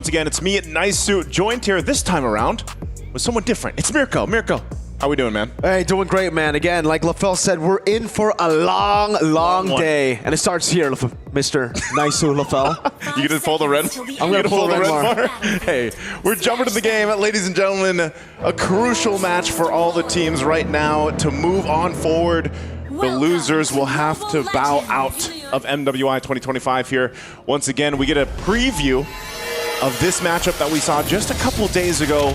Once again, it's me at Nice Suit, joined here this time around with someone different. It's Mirko. Mirko, how we doing, man? Hey, doing great, man. Again, like LaFell said, we're in for a long day. And it starts here, Mr. Nice Suit LaFell. You gonna pull the red? I'm gonna pull the red bar. Hey, we're jumping to the game, ladies and gentlemen. A crucial match for all the teams right now to move on forward. The losers will have to bow out of MWI 2025 here. Once again, we get a preview of this matchup that we saw just a couple days ago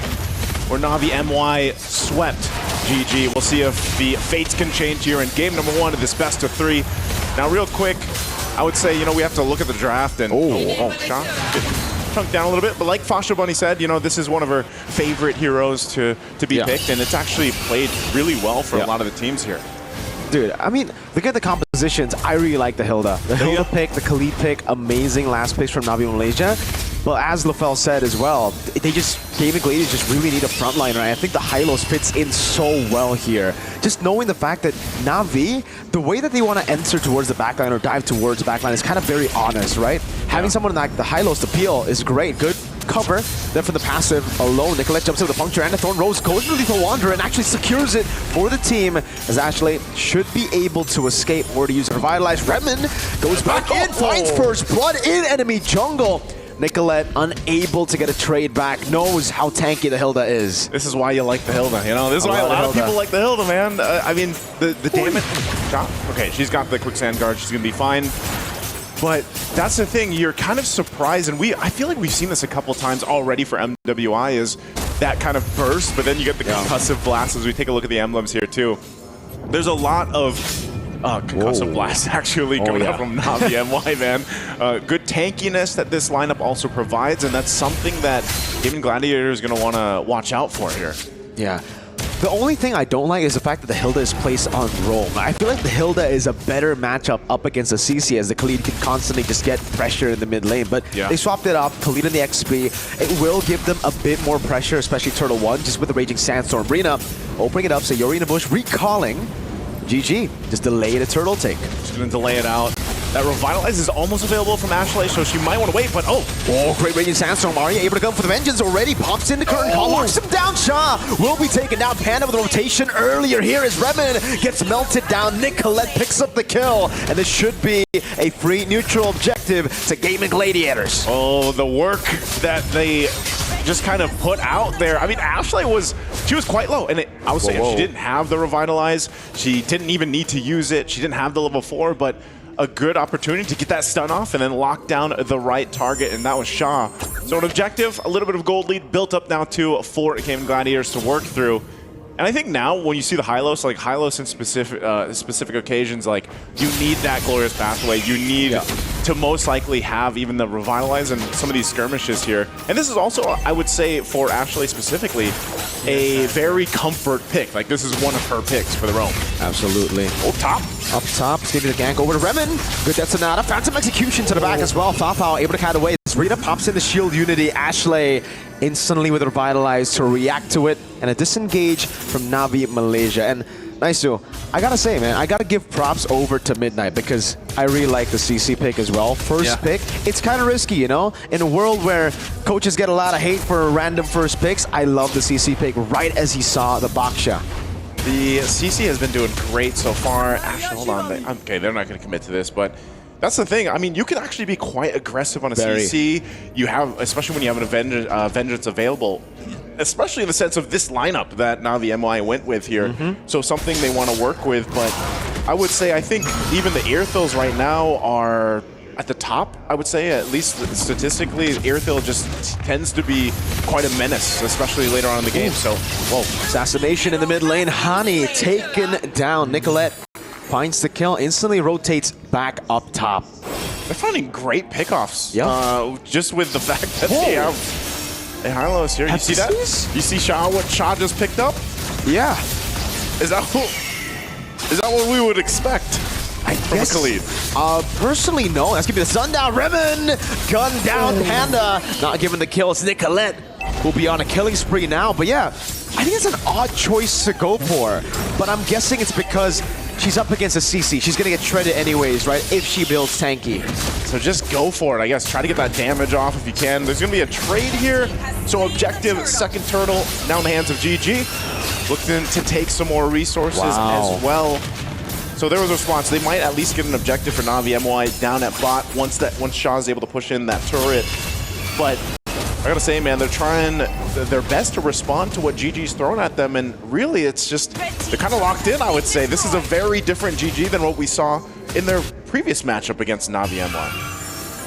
where Navi MY swept GG. We'll see if the fates can change here in game number 1 of this best of 3. Now, real quick, I would say, we have to look at the draft and shot. Chunked down a little bit, but like Fasha Bunny said, this is one of her favorite heroes to be picked, and it's actually played really well for a lot of the teams here. Dude, I mean, look at the compositions. I really like the Hilda. The Hilda pick, the Khalid pick, amazing last picks from Navi Malaysia. But as LaFell said as well, Gaimin Gladiators just really need a frontliner. I think the Hylos fits in so well here. Just knowing the fact that Navi, the way that they want to enter towards the backline or dive towards the backline is kind of very honest, right? Having someone like the Hylos to peel is great. Good cover. Then from the passive alone, Nicolette jumps in with a puncture and a Thorn Rose goes really for Wanderer and actually secures it for the team, as Ashley should be able to escape or to use Revitalize. Redmond goes back in, finds first blood in enemy jungle. Nicolette unable to get a trade back, knows how tanky the Hilda is. This is why you like the Hilda, This is why a lot of people like the Hilda, man. I mean, the damage... Okay, she's got the quicksand guard. She's going to be fine. But that's the thing, you're kind of surprised, and I feel like we've seen this a couple times already for MWI, is that kind of burst, but then you get the concussive blast as we take a look at the emblems here too. There's a lot of concussive blasts actually coming out from Navi MY, man. Good tankiness that this lineup also provides, and that's something that Gaimin Gladiators is going to want to watch out for here. Yeah. The only thing I don't like is the fact that the Hilda is placed on roam. I feel like the Hilda is a better matchup up against the CC, as the Khalid can constantly just get pressure in the mid lane. But they swapped it up, Khalid in the XP. It will give them a bit more pressure, especially Turtle 1, just with the Raging Sandstorm. Rina opening it up, Sayori in the bush, recalling. GG, just delay the turtle take. Just gonna delay it out. That Revitalize is almost available from Ashley, so she might want to wait, but great Raging Sandstorm. Arya able to go for the vengeance already. Pops in the curtain call, locks him down. Shaw will be taken down. Panda with the rotation earlier here as Redmond gets melted down. Nicolette picks up the kill, and this should be a free neutral objective to Gaimin Gladiators. Oh, the work that they just kind of put out there. I mean, Ashley was quite low, and I was saying she didn't have the Revitalize. She didn't even need to use it. She didn't have the level 4, but a good opportunity to get that stun off and then lock down the right target, and that was Shaw. So an objective, a little bit of gold lead built up now to 4 Gaimin Gladiators to work through. And I think now when you see the Hylos, like Hylos in specific occasions, like you need that glorious pathway. You need to most likely have even the Revitalize and some of these skirmishes here. And this is also, I would say, for Ashley specifically, a very comfort pick. Like this is one of her picks for the roam. Absolutely. Top. Up top, giving the gank over to Remen. Good Detonata. Phantom Execution to the back as well. Fafao able to cut away. Rita pops in the shield unity. Ashley instantly with Revitalize to react to it. And a disengage from Navi Malaysia. And Naisu, I gotta say, man, I gotta give props over to Midnight because I really like the CC pick as well. First pick, it's kind of risky, In a world where coaches get a lot of hate for random first picks, I love the CC pick right as he saw the Baksha. The CC has been doing great so far. Actually, hold on. Okay, they're not going to commit to this, but that's the thing. I mean, you can actually be quite aggressive on a CC. You have, especially when you have an Vengeance available, especially in the sense of this lineup that Navi MY went with here. So something they want to work with, but I would say I think even the Earthils right now are at the top, I would say, at least statistically. Earthil just tends to be quite a menace, especially later on in the game. So, assassination in the mid lane. Hani taken down. Nicolette finds the kill, instantly rotates back up top. They're finding great pickoffs. Just with the fact that they have a Hylos here. You see that? You see Shaw, what Shaw just picked up? Yeah. Is that what we would expect? From a Khalid? Personally, no. That's gonna be the sundown. Remen, gun down. Panda not giving the kill. It's Nicolette will be on a killing spree now. But yeah, I think it's an odd choice to go for. But I'm guessing it's because she's up against a CC. She's going to get shredded anyways, right, if she builds tanky. So just go for it, I guess. Try to get that damage off if you can. There's going to be a trade here. So objective, second turtle, now in the hands of GG. Looking to take some more resources as well. So there was a response. They might at least get an objective for Navi MWI down at bot once Shaw is able to push in that turret. But I gotta say, man, they're trying their best to respond to what GG's thrown at them, and really it's just, they're kind of locked in, I would say. This is a very different GG than what we saw in their previous matchup against Navi MWI.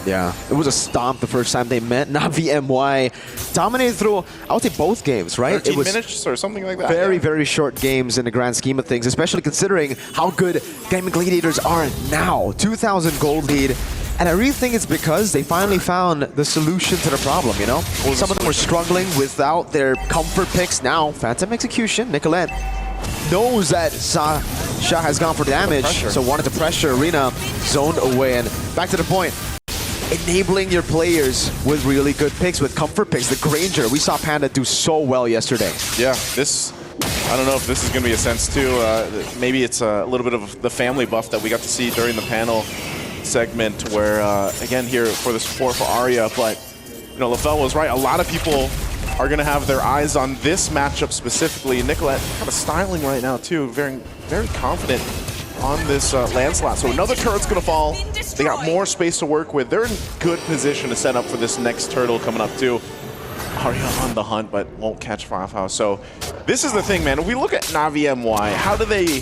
Yeah, it was a stomp the first time they met. Navi MWI dominated through, I would say, both games, right? 13 it was minutes or something like that. Very short games in the grand scheme of things, especially considering how good Gaimin Gladiators are now. 2,000 gold lead. And I really think it's because they finally found the solution to the problem, you know? Some of them were struggling without their comfort picks. Now, Phantom Execution, Nicolette knows that Shah has gone for damage, so wanted to pressure Arena, zoned away, and back to the point. Enabling your players with really good picks, with comfort picks. The Granger, we saw Panda do so well yesterday. Yeah, I don't know if this is going to be a sense too. Maybe it's a little bit of the family buff that we got to see during the panel segment where, again, here for the support for Arya, but, you know, LaFell was right. A lot of people are going to have their eyes on this matchup specifically. Nicolette kind of styling right now too, very confident on this landslide. So another turret's going to fall. They got more space to work with. They're in good position to set up for this next turtle coming up too. Arya on the hunt, but won't catch Fafa. So this is the thing, man. If we look at Navi MWI, how do they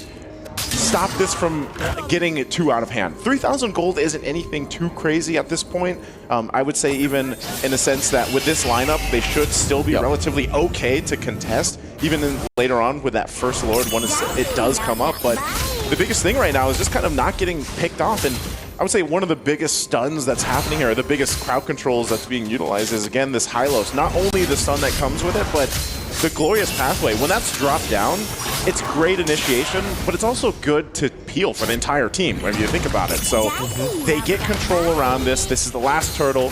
stop this from getting it too out of hand? 3,000 gold isn't anything too crazy at this point. I would say even in the sense that with this lineup, they should still be relatively okay to contest, even later on with that first Lord when it does come up. But the biggest thing right now is just kind of not getting picked off. And I would say one of the biggest stuns that's happening here, the biggest crowd controls that's being utilized is, again, this Hylos. Not only the stun that comes with it, but the Glorious Pathway. When that's dropped down, it's great initiation, but it's also good to peel for the entire team, when you think about it. So they get control around this. This is the last turtle.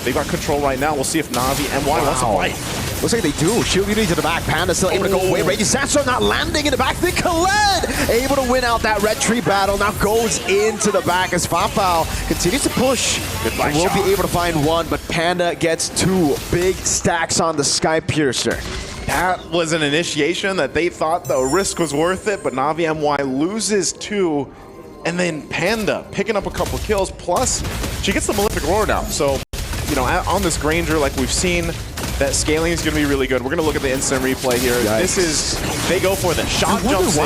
They got control right now. We'll see if Navi MWI wants to fight. Looks like they do. Shield unity to the back. Panda still able to go away. Raging Sandstorm not landing in the back. Nicolette able to win out that red tree battle. Now goes into the back as Fafao continues to push. We'll be able to find one, but Panda gets two big stacks on the Sky Piercer. That was an initiation that they thought the risk was worth it, but Navi MWI loses two, and then Panda picking up a couple kills, plus she gets the Malefic Roar now. So, you know, on this Granger, like we've seen, that scaling is going to be really good. We're going to look at the instant replay here. Yikes. This is, they go for the shot jumps in.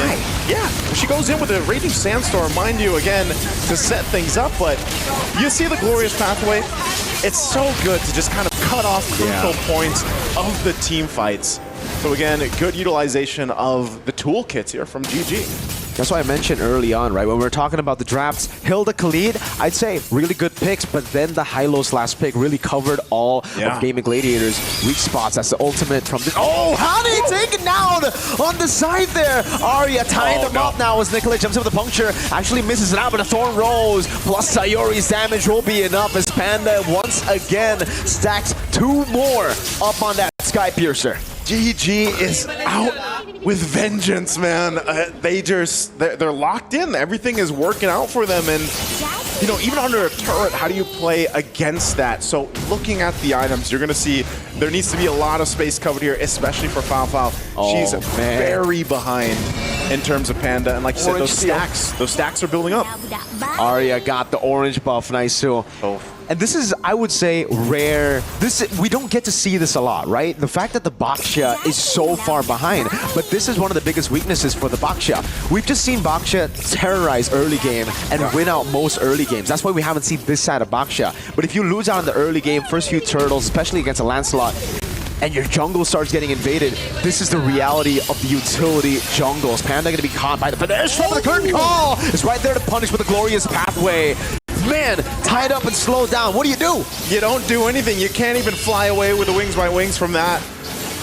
Yeah, she goes in with a Raging Sandstorm, mind you, again, to set things up, but you see the Glorious Pathway. It's so good to just kind of cut off crucial points of the team fights. So again, good utilization of the toolkits here from GG. That's why I mentioned early on, right? When we were talking about the drafts, Hilda Khalid, I'd say really good picks, but then the Hylos last pick really covered all of Gaimin Gladiators' weak spots. That's the ultimate from the... Oh, how did he take it down on the side there? Arya tying them up now as Nicolette jumps in with the puncture. Actually misses it out, but the Thorn Rose plus Sayori's damage will be enough as Panda once again stacks two more up on that Sky Piercer. GG is out with vengeance, man. They're locked in. Everything is working out for them, and you know, even under a turret, how do you play against that? So looking at the items, you're gonna see there needs to be a lot of space covered here, especially for Fafao. She's very behind in terms of Panda, and like you said, those stacks are building up. Arya got the orange buff, nice too. And this is, I would say, rare. We don't get to see this a lot, right? The fact that the Baksha is so far behind, but this is one of the biggest weaknesses for the Baksha. We've just seen Baksha terrorize early game and win out most early games. That's why we haven't seen this side of Baksha. But if you lose out in the early game, first few turtles, especially against a Lancelot, and your jungle starts getting invaded, this is the reality of the utility jungles. Panda gonna be caught by the finish from the curtain call. It's right there to punish with the Glorious Pathway. Man, tied up and slowed down. What do? You don't do anything. You can't even fly away with the wings by wings from that.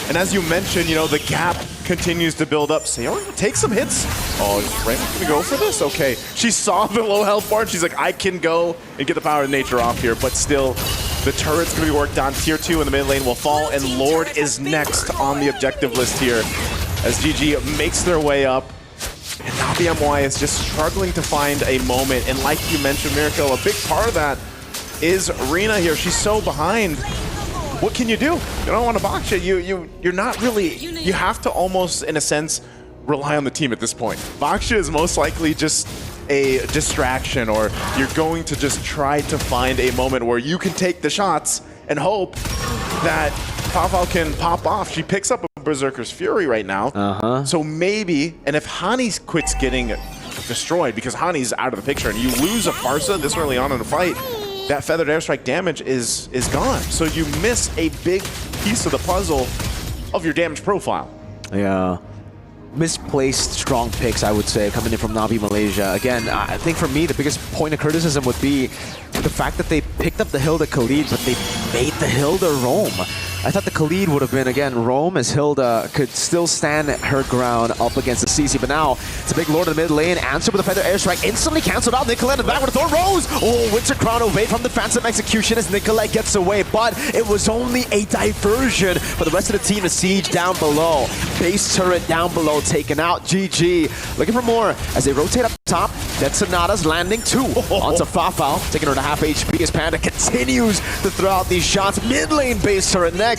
And as you mentioned, you know, the gap continues to build up. Sayori, take some hits. Oh, is Raymond gonna go for this? Okay. She saw the low health bar and she's like, I can go and get the power of nature off here, but still The turret's going to be worked on. Tier 2 in the mid lane will fall, and Lord is next on the objective list here as GG makes their way up. And Navi MWI is just struggling to find a moment. And like you mentioned, Miracle, a big part of that is Rina here. She's so behind. What can you do? You don't want to box it. You're not really, you have to almost, in a sense, rely on the team at this point. Baksha is most likely just a distraction, or you're going to just try to find a moment where you can take the shots and hope that Fafal can pop off. She picks up a Berserker's Fury right now. So maybe, and if Hani quits getting destroyed, because Hani's out of the picture, and you lose a Farsa this early on in the fight, that feathered airstrike damage is gone. So you miss a big piece of the puzzle of your damage profile. Yeah. Misplaced strong picks, I would say, coming in from Navi Malaysia. Again, I think for me, the biggest point of criticism would be the fact that they picked up the Hilda Khalid, but they made the Hilda roam. I thought the Khalid would have been, again, roam, as Hilda could still stand her ground up against the CC. But now, it's a big Lord in the mid lane. Answer with a feather airstrike, instantly canceled out. Nicolette in the back with a Thorn Rose. Oh, Winter Crown evade from the Phantom Execution as Nicolette gets away. But it was only a diversion for the rest of the team to siege down below. Base turret down below, taken out. GG. Looking for more as they rotate up top. That's Natus landing 2 onto Fafal, taking her to half HP as Panda continues to throw out these shots. Mid lane base turret next.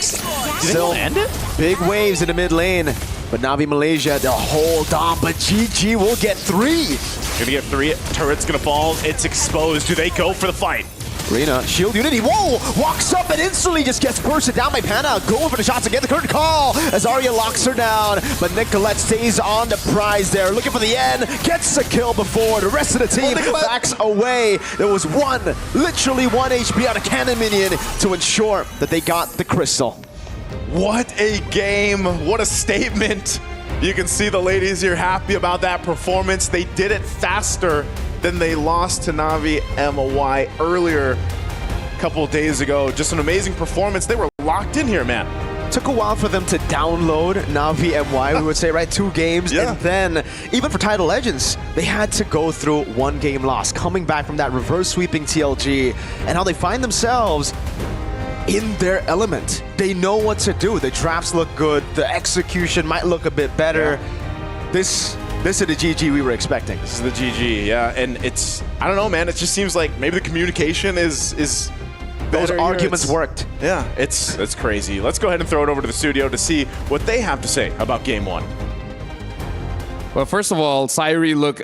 Still land it? Big waves in the mid lane. But Navi Malaysia, they'll hold on, but GG will get 3. Gonna get 3. Turret's gonna fall. It's exposed. Do they go for the fight? Rina, shield unity, whoa! Walks up and instantly just gets bursted down by Panda. Going for the shots again, the curtain call as Arya locks her down. But Nicolette stays on the prize there, looking for the end. Gets the kill before the rest of the team backs away. There was literally one HP on a cannon minion to ensure that they got the crystal. What a game, what a statement. You can see the ladies here happy about that performance. They did it faster than they lost to Navi MWI earlier a couple of days ago. Just an amazing performance. They were locked in here, man. Took a while for them to download Navi MY, we would say, right? 2 games. Yeah. And then, even for Title Legends, they had to go through 1 game loss, coming back from that reverse sweeping TLG, and how they find themselves in their element. They know what to do. The traps look good. The execution might look a bit better. Yeah. This is the GG we were expecting. This is the GG, yeah. And it's, I don't know, man. It just seems like maybe the communication is those better arguments here. worked. Yeah, it's crazy. Let's go ahead and throw it over to the studio to see what they have to say about Game 1. Well, first of all, Sairi look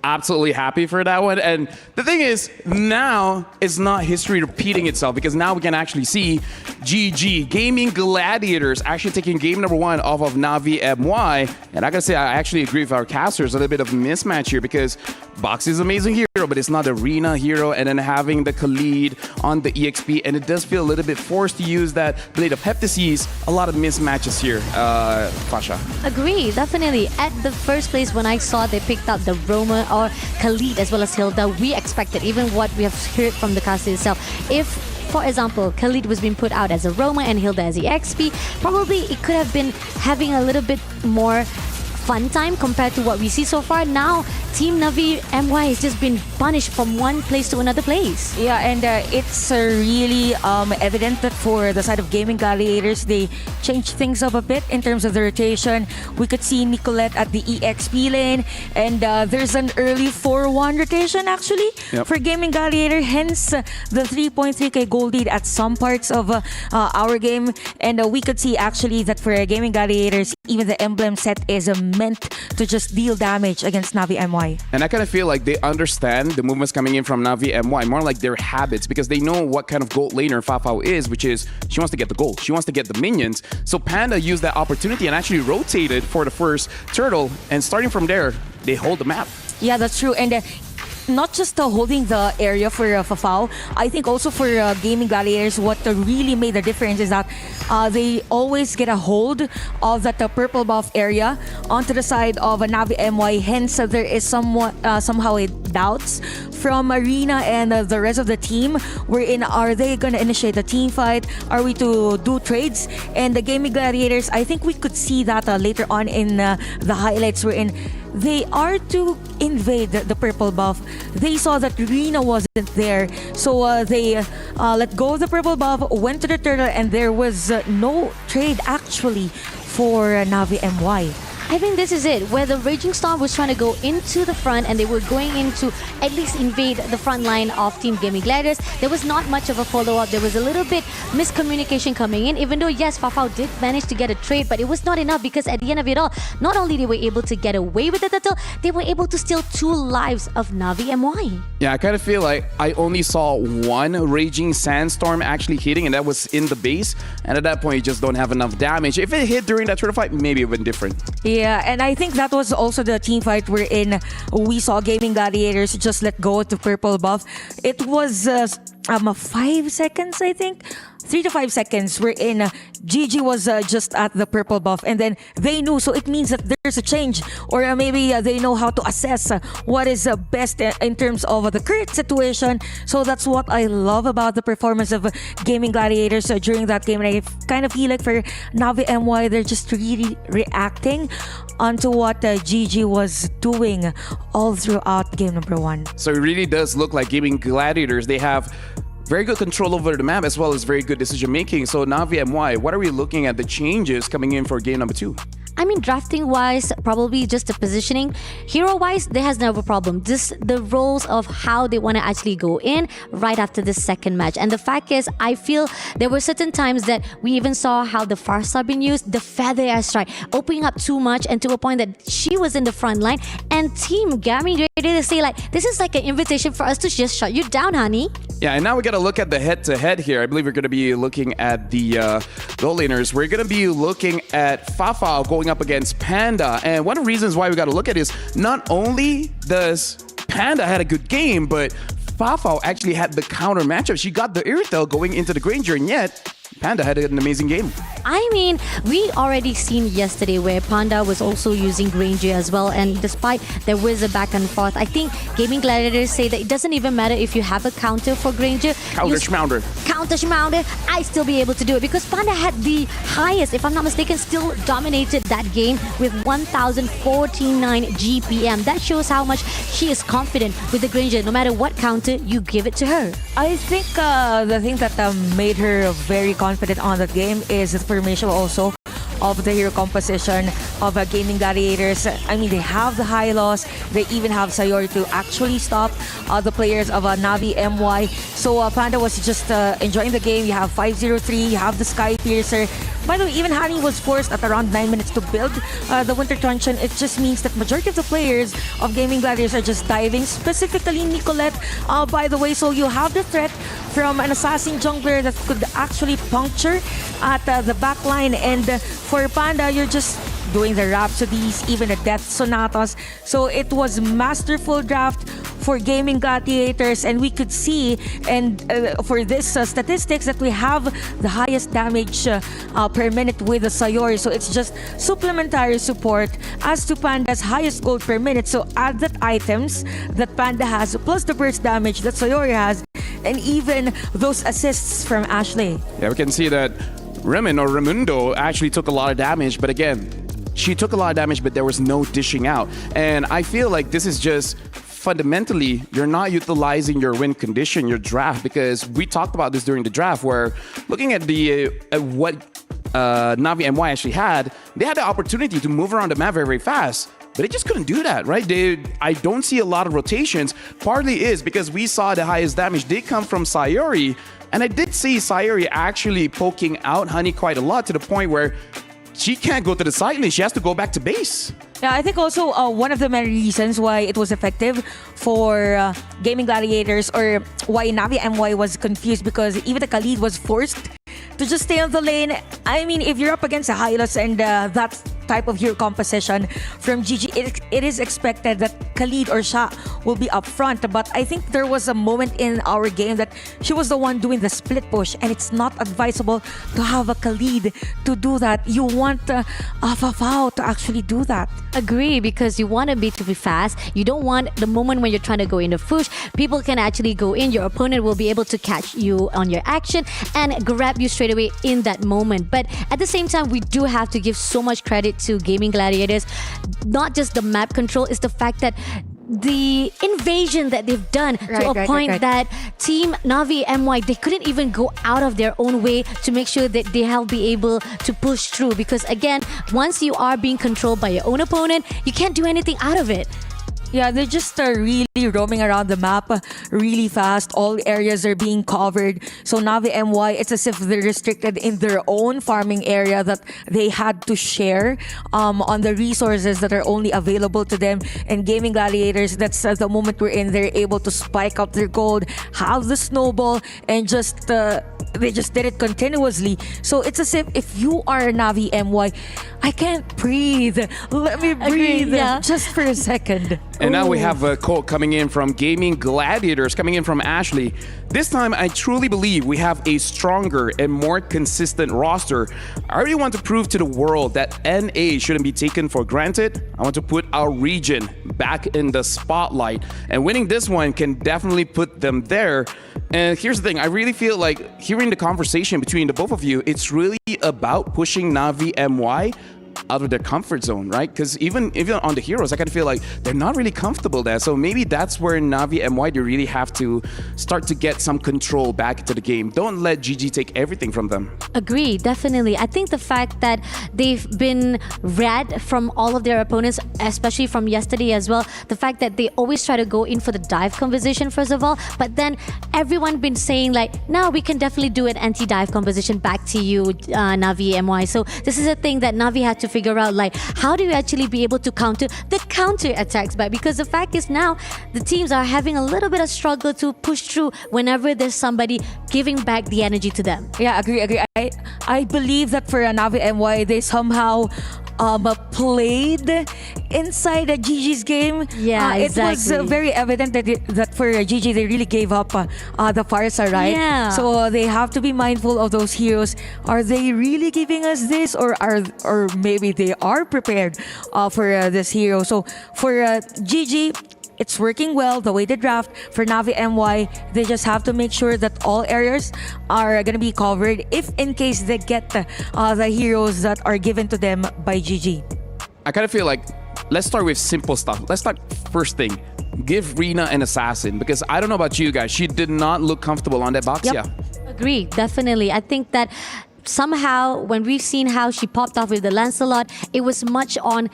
absolutely happy for that one. And the thing is, now it's not history repeating itself, because now we can actually see GG, Gaimin Gladiators, actually taking game number 1 off of Navi MY. And I gotta say, I actually agree with our casters, a little bit of mismatch here, because Box is an amazing hero, but it's not the Rina hero, and then having the Khalid on the EXP, and it does feel a little bit forced to use that Blade of Heptases. A lot of mismatches here, Fasha. Agree, definitely. At the first place, when I saw they picked up the Roma or Khalid as well as Hilda, we expected, even what we have heard from the cast itself, if, for example, Khalid was being put out as a Roma and Hilda as the XP, probably it could have been having a little bit more fun time compared to what we see so far. Now, Team Navi MY has just been punished from one place to another place. Yeah, and it's really evident that for the side of Gaimin Gladiators, they changed things up a bit in terms of the rotation. We could see Nicolette at the EXP lane, and there's an early 4-1 rotation actually for Gaimin Gladiator, hence the 3.3k gold lead at some parts of our game. And we could see actually that for Gaimin Gladiators, even the emblem set is meant to just deal damage against Navi MY. And I kind of feel like they understand the movements coming in from Navi MY, more like their habits, because they know what kind of gold laner Fafao is, which is she wants to get the gold, she wants to get the minions. So Panda used that opportunity and actually rotated for the first turtle, and starting from there, they hold the map. Yeah, that's true. And not just holding the area for Fafao, I think also for Gaimin Gladiators, what really made the difference is that they always get a hold of that purple buff area onto the side of Navi MY. Hence, there is somehow a doubts from Arena and the rest of the team, wherein are they going to initiate a team fight? Are we to do trades? And the Gaimin Gladiators, I think we could see that later on in the highlights, wherein they are to invade the purple buff. They saw that Rina wasn't there, so they let go of the purple buff, went to the turtle, and there was no trade actually for Navi MY. I think this is it, where the Raging Storm was trying to go into the front and they were going into at least invade the front line of Team Gaimin Gladiators. There was not much of a follow-up. There was a little bit miscommunication coming in, even though, yes, Fafao did manage to get a trade, but it was not enough because at the end of it all, not only they were able to get away with the turtle, they were able to steal 2 lives of Navi MY. Yeah, I kind of feel like I only saw one Raging Sandstorm actually hitting, and that was in the base. And at that point, you just don't have enough damage. If it hit during that turtle fight, maybe it would have been different. Yeah, and I think that was also the team fight wherein we saw Gaimin Gladiators just let go of the purple buff. It was 5 seconds, I think. 3 to 5 seconds wherein GG was just at the purple buff, and then they knew, so it means that there's a change, or maybe they know how to assess what is best in terms of the current situation. So that's what I love about the performance of Gaimin Gladiators during that game, and I kind of feel like for Navi MY, they're just really reacting onto what GG was doing all throughout game number 1. So it really does look like Gaimin Gladiators, they have very good control over the map as well as very good decision making. So Navi MY, what are we looking at the changes coming in for game number 2? I mean, drafting-wise, probably just the positioning. Hero-wise, there has never a problem. Just the roles of how they want to actually go in right after the second match. And the fact is, I feel there were certain times that we even saw how the Farsa been used, the Feather Airstrike, opening up too much and to a point that she was in the front line. And Team Gaimin ready to say, like, this is like an invitation for us to just shut you down, honey. Yeah, and now we got to look at the head-to-head here. I believe we're going to be looking at the goal laners. We're going to be looking at Fafao going up against Panda. And one of the reasons why we got to look at is not only does Panda had a good game, but Fafao actually had the counter matchup. She got the Irithel going into the Granger, and yet Panda had an amazing game. I mean, we already seen yesterday where Panda was also using Granger as well, and despite there was a back and forth, I think Gaimin Gladiators say that it doesn't even matter if you have a counter for Granger. Counter Schmounder, I still be able to do it because Panda had the highest, if I'm not mistaken, still dominated that game with 1049 GPM. That shows how much she is confident with the Granger, no matter what counter you give it to her. I think the thing that made her very confident on that game is the formation also of the hero composition of Gaimin Gladiators. I mean, they have the high loss. They even have Sayori to actually stop the players of Navi MY. So Panda was just enjoying the game. You have 503, you have the Sky Piercer. By the way, even Hani was forced at around 9 minutes to build the Winter Truncheon. It just means that majority of the players of Gaimin Gladiators are just diving, specifically Nicolette, by the way. So you have the threat from an assassin jungler that could actually puncture at the back line. And for Panda, you're just doing the Rhapsodies, even the Death Sonatas. So it was masterful draft for Gaimin Gladiators, and we could see, and for this statistics, that we have the highest damage per minute with the Sayori. So it's just supplementary support as to Panda's highest gold per minute. So add that items that Panda has, plus the burst damage that Sayori has, and even those assists from Ashley. Yeah, we can see that Raimundo actually took a lot of damage, but again, she took a lot of damage, but there was no dishing out. And I feel like this is just fundamentally, you're not utilizing your win condition, your draft, because we talked about this during the draft, where looking at the what Navi MY actually had, they had the opportunity to move around the map very, very fast. But they just couldn't do that, right? I don't see a lot of rotations. Partly is because we saw the highest damage did come from Sayori. And I did see Sayori actually poking out Honey quite a lot, to the point where she can't go to the side lane. She has to go back to base. Yeah, I think also one of the many reasons why it was effective for Gaimin Gladiators, or why Navi MY was confused, because even the Khalid was forced to just stay on the lane. I mean, if you're up against a Hylos and that type of hero composition from GG, it is expected that Khalid or Sha will be up front. But I think there was a moment in our game that she was the one doing the split push, and it's not advisable to have a Khalid to do that. You want Fafao to actually do that. Agree, because you want to be fast. You don't want the moment when you're trying to go into push, people can actually go in. Your opponent will be able to catch you on your action and grab you straight away in that moment. But at the same time, we do have to give so much credit credit to Gaimin Gladiators. Not just the map control, it's the fact that the invasion that they've done to a point that Team Navi MY, they couldn't even go out of their own way to make sure that they have be able to push through, because again, once you are being controlled by your own opponent, you can't do anything out of it. Yeah, they're just really roaming around the map really fast. All areas are being covered. So Navi MY, it's as if they're restricted in their own farming area that they had to share on the resources that are only available to them. And Gaimin Gladiators, that's the moment we're in. They're able to spike up their gold, have the snowball, and just they just did it continuously. So it's as if you are Navi MY, I can't breathe. Let me breathe just for a second. And now we have a quote coming in from Gaimin Gladiators, coming in from Ashley. This time, I truly believe we have a stronger and more consistent roster. I really want to prove to the world that NA shouldn't be taken for granted. I want to put our region back in the spotlight. And winning this one can definitely put them there. And here's the thing, I really feel like hearing the conversation between the both of you, it's really about pushing Navi MY out of their comfort zone, right? Because even on the heroes, I kind of feel like they're not really comfortable there. So maybe that's where Navi MY, they really have to start to get some control back into the game. Don't let GG take everything from them. Agree, definitely. I think the fact that they've been read from all of their opponents, especially from yesterday as well, the fact that they always try to go in for the dive composition first of all, but then everyone been saying like, now we can definitely do an anti-dive composition back to you, Navi MY. So this is a thing that Navi had to figure out, like, how do you actually be able to counter the counter attacks back? Because the fact is now the teams are having a little bit of struggle to push through whenever there's somebody giving back the energy to them. Yeah, agree. I believe that for Navi MY, they somehow played inside a GG's game. Yeah, exactly. It was very evident that for GG they really gave up the Farsa, right? Yeah. So they have to be mindful of those heroes. Are they really giving us this, or maybe they are prepared for this hero? So for GG, it's working well the way they draft. For Navi MY, they just have to make sure that all areas are going to be covered if in case they get the heroes that are given to them by GG. I kind of feel like, let's start with simple stuff. Let's start first thing. Give Rina an assassin, because I don't know about you guys, she did not look comfortable on that Baxia. Yep. Agree, definitely. I think that somehow when we've seen how she popped off with the Lancelot, it was much on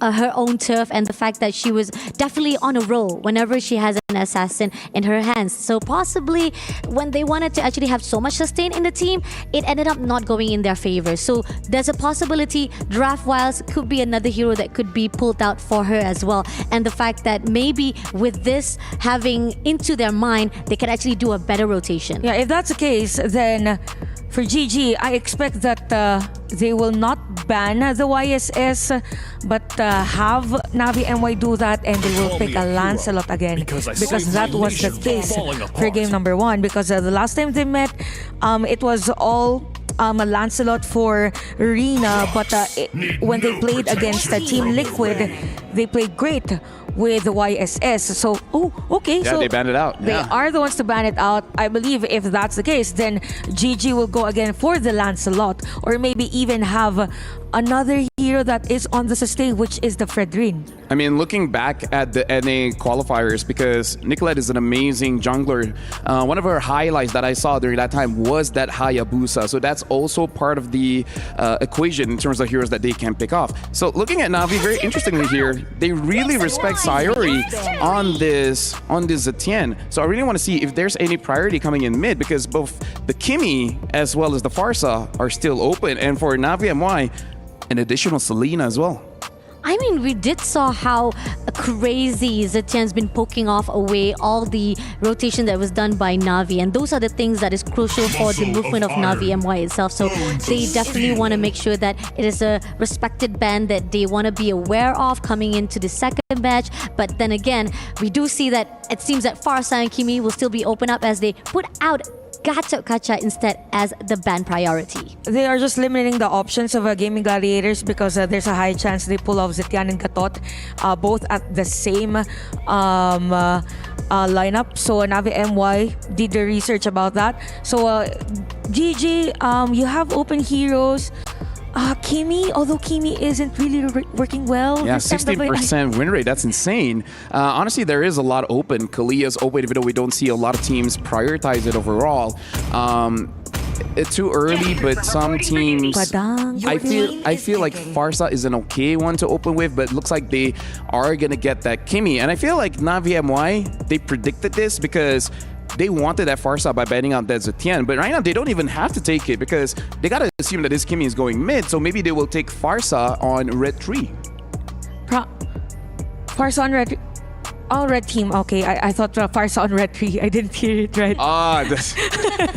her own turf, and the fact that she was definitely on a roll whenever she has an assassin in her hands. So possibly when they wanted to actually have so much sustain in the team, it ended up not going in their favor. So there's a possibility draft-wise could be another hero that could be pulled out for her as well. And the fact that maybe with this having into their mind, they can actually do a better rotation. Yeah, if that's the case, then for GG, I expect that they will not ban the YSS, but have Navi MY do that, and they will pick a Lancelot again, because that was the case for game number one. Because the last time they met, it was all a Lancelot for Rina, but when they played against Team Liquid, they played great with the YSS. So, Yeah, so they banned it out. They are the ones to ban it out. I believe if that's the case, then GG will go again for the Lancelot, or maybe even have another hero that is on the sustain, which is the Fredrin. I mean, looking back at the NA qualifiers, because Nicolette is an amazing jungler, one of her highlights that I saw during that time was that Hayabusa. So that's also part of the equation in terms of heroes that they can pick off. So looking at Navi, very interestingly here, they really respect Sayori on this Zetienne. So I really want to see if there's any priority coming in mid, because both the Kimi as well as the Farsa are still open. And for Navi MY, an additional Selena as well. I mean, we did saw how crazy Zetien's been poking off away all the rotation that was done by Navi, and those are the things that is crucial for the movement of Navi MY itself. So they definitely want to make sure that it is a respected band that they want to be aware of coming into the second match. But then again, we do see that it seems that Farsa and Kimi will still be open up as they put out Gato Kacha instead as the ban priority. They are just limiting the options of Gaimin Gladiators, because there's a high chance they pull off Zetian and Gatot both at the same lineup. So Navi MY did the research about that. So GG, you have open heroes. Kimi, although Kimi isn't really working well. Yeah, this time, 16% win rate. That's insane. Honestly, there is a lot open. Kalia's open, even though we don't see a lot of teams prioritize it overall. It's too early, but some teams. Badang. I feel like Farsa is an okay one to open with, but it looks like they are gonna get that Kimi. And I feel like Navi MY, they predicted this because they wanted that Farsa by banning out that Zetian, but right now they don't even have to take it because they gotta assume that this Kimi is going mid, so maybe they will take Farsa on red 3. Farsa on red. Oh, red team. Okay, I thought Farsa on red 3. I didn't hear it right.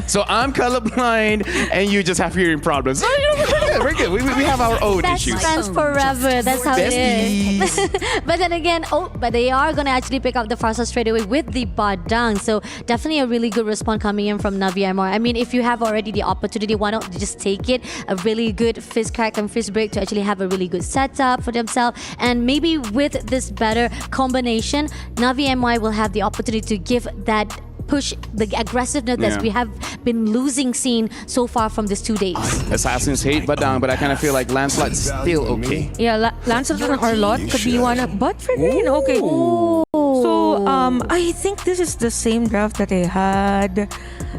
So I'm colorblind and you just have hearing problems. So, we're good. We have our own Best issues. friends forever. That's how it is. Besties. But then again, but they are going to actually pick up the Farsa straight away with the Badang. So definitely a really good response coming in from Navi MR. I mean, if you have already the opportunity, why not just take it? A really good fizz crack and fizz break to actually have a really good setup for themselves. And maybe with this better combination, Navi MY will have the opportunity to give that push, the aggressiveness that we have been losing seen so far from these 2 days. Assassins hate Badang, but I kind of feel like Lancelot's still okay. Yeah, Lancelot and Arlott could be one, but for green, okay. So, I think this is the same draft that I had.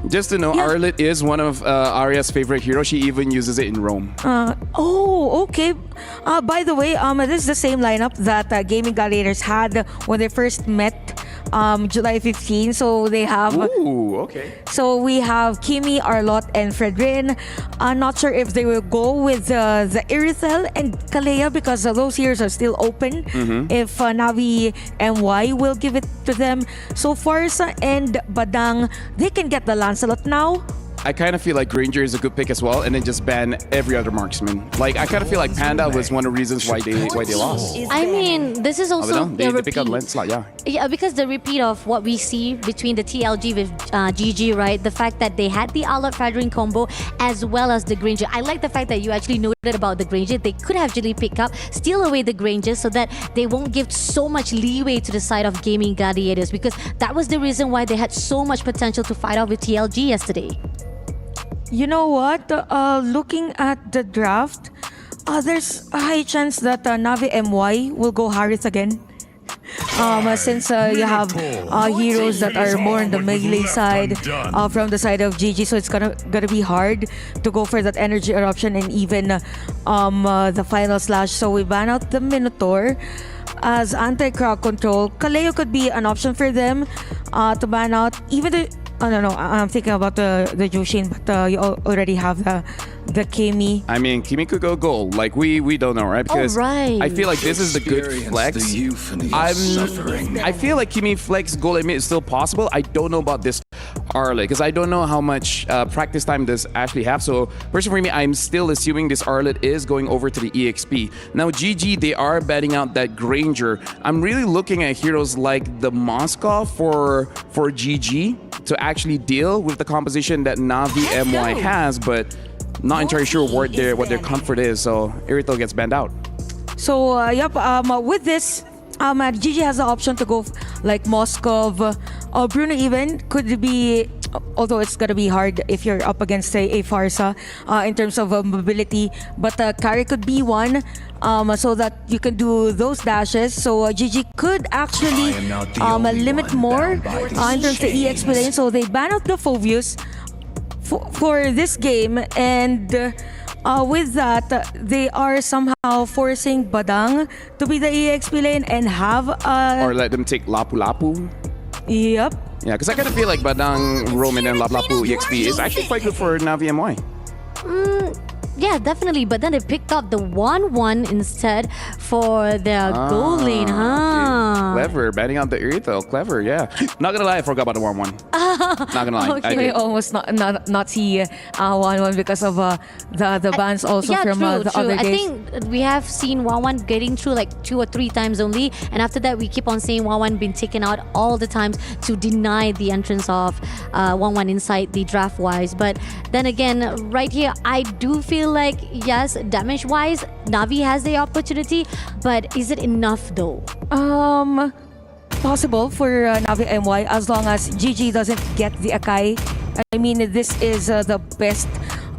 Just to know, Arlott is one of Arya's favorite heroes. She even uses it in Rome. Okay. By the way, this is the same lineup that Gaimin Gladiators had when they first met July 15. So they have. Ooh, okay. So we have Kimi, Arlott, and Fredrin. I'm not sure if they will go with the Irithel and Kalea because those heroes are still open. If Navi MY will give it to them. So Farsa and Badang, they can get the Lancelot now. I kind of feel like Granger is a good pick as well, and then just ban every other marksman. Like I kind of feel like Panda was one of the reasons why they lost. I mean, this is also They a pick up repeat. Lancelot, yeah. Yeah, because the repeat of what we see between the TLG with GG, right? The fact that they had the Arlott Fredrin combo as well as the Granger. I like the fact that you actually noted about the Granger. They could have actually pick up, steal away the Granger so that they won't give so much leeway to the side of Gaimin Gladiators because that was the reason why they had so much potential to fight off with TLG yesterday. You know what? Looking at the draft, there's a high chance that Navi MY will go Harith again. Since you have heroes that are more on the melee side from the side of GG, so it's gonna be hard to go for that energy eruption and even the final slash. So we ban out the Minotaur as anti-crowd control. Kaleo could be an option for them to ban out. Even the no, I'm thinking about the Jushin, but you already have the Kimi. I mean, Kimi could go gold. Like we don't know, right? Because right. I feel like this is the good flex. I feel like Kimi flex gold admit is still possible. I don't know about this Arlott because I don't know how much practice time does Ashley have. So personally for me, I'm still assuming this Arlott is going over to the EXP. Now GG, they are betting out that Granger. I'm really looking at heroes like the Moskov for GG to actually deal with the composition that Navi MY has, but not entirely sure what their comfort is. So Irithel gets banned out. So with this, GG has the option to go like Moskov, Bruno even could be. Although it's gonna be hard if you're up against a Farsa in terms of mobility, but Kari could be one so that you can do those dashes. So GG could actually limit more in terms of the EXP lane. So they ban out the Phovius for this game, and with that, they are somehow forcing Badang to be the EXP lane and have or let them take Lapu Lapu. Yep. Yeah, because I kind of feel like Badang, Roman, and Lapu Lapu EXP is actually quite good for Navi MY. Yeah, definitely. But then they picked up the 1-1 instead for their goal lane, huh? Okay. Clever. Banning out the Irithel. Clever, yeah. Not gonna lie, I forgot about the 1-1. Not gonna lie. Okay. We almost not see 1-1 because of the bans also from the other days. I think we have seen 1-1 getting through like 2 or 3 times only, and after that we keep on seeing 1-1 being taken out all the times to deny the entrance of 1-1 inside the draft wise. But then again, right here, I do feel like yes, damage wise, Navi has the opportunity, but is it enough though? Possible for Navi MY as long as GG doesn't get the Akai. I mean, this is the best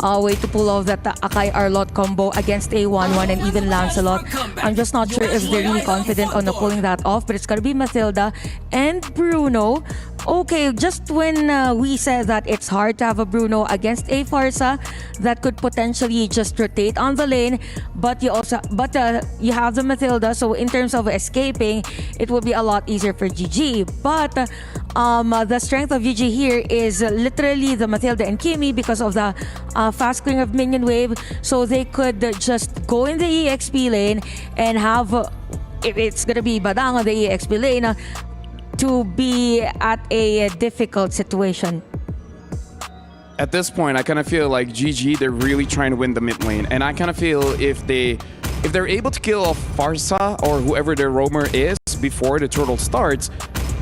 way to pull off that Akai Arlot combo against a 1-1 and even Lancelot. I'm just not sure if they're really confident on pulling that off, but it's gonna be Mathilda and Bruno. Okay, just when we said that it's hard to have a Bruno against a Farsa that could potentially just rotate on the lane, but you you have the Mathilda, so in terms of escaping, it will be a lot easier for GG. But the strength of GG here is literally the Mathilda and Kimi because of the fast clearing of minion wave, so they could just go in the EXP lane and have, if it's gonna be Badang on the EXP lane, to be at a difficult situation. At this point, I kind of feel like GG, they're really trying to win the mid lane. And I kind of feel if they're able to kill a Farsa or whoever their roamer is before the turtle starts,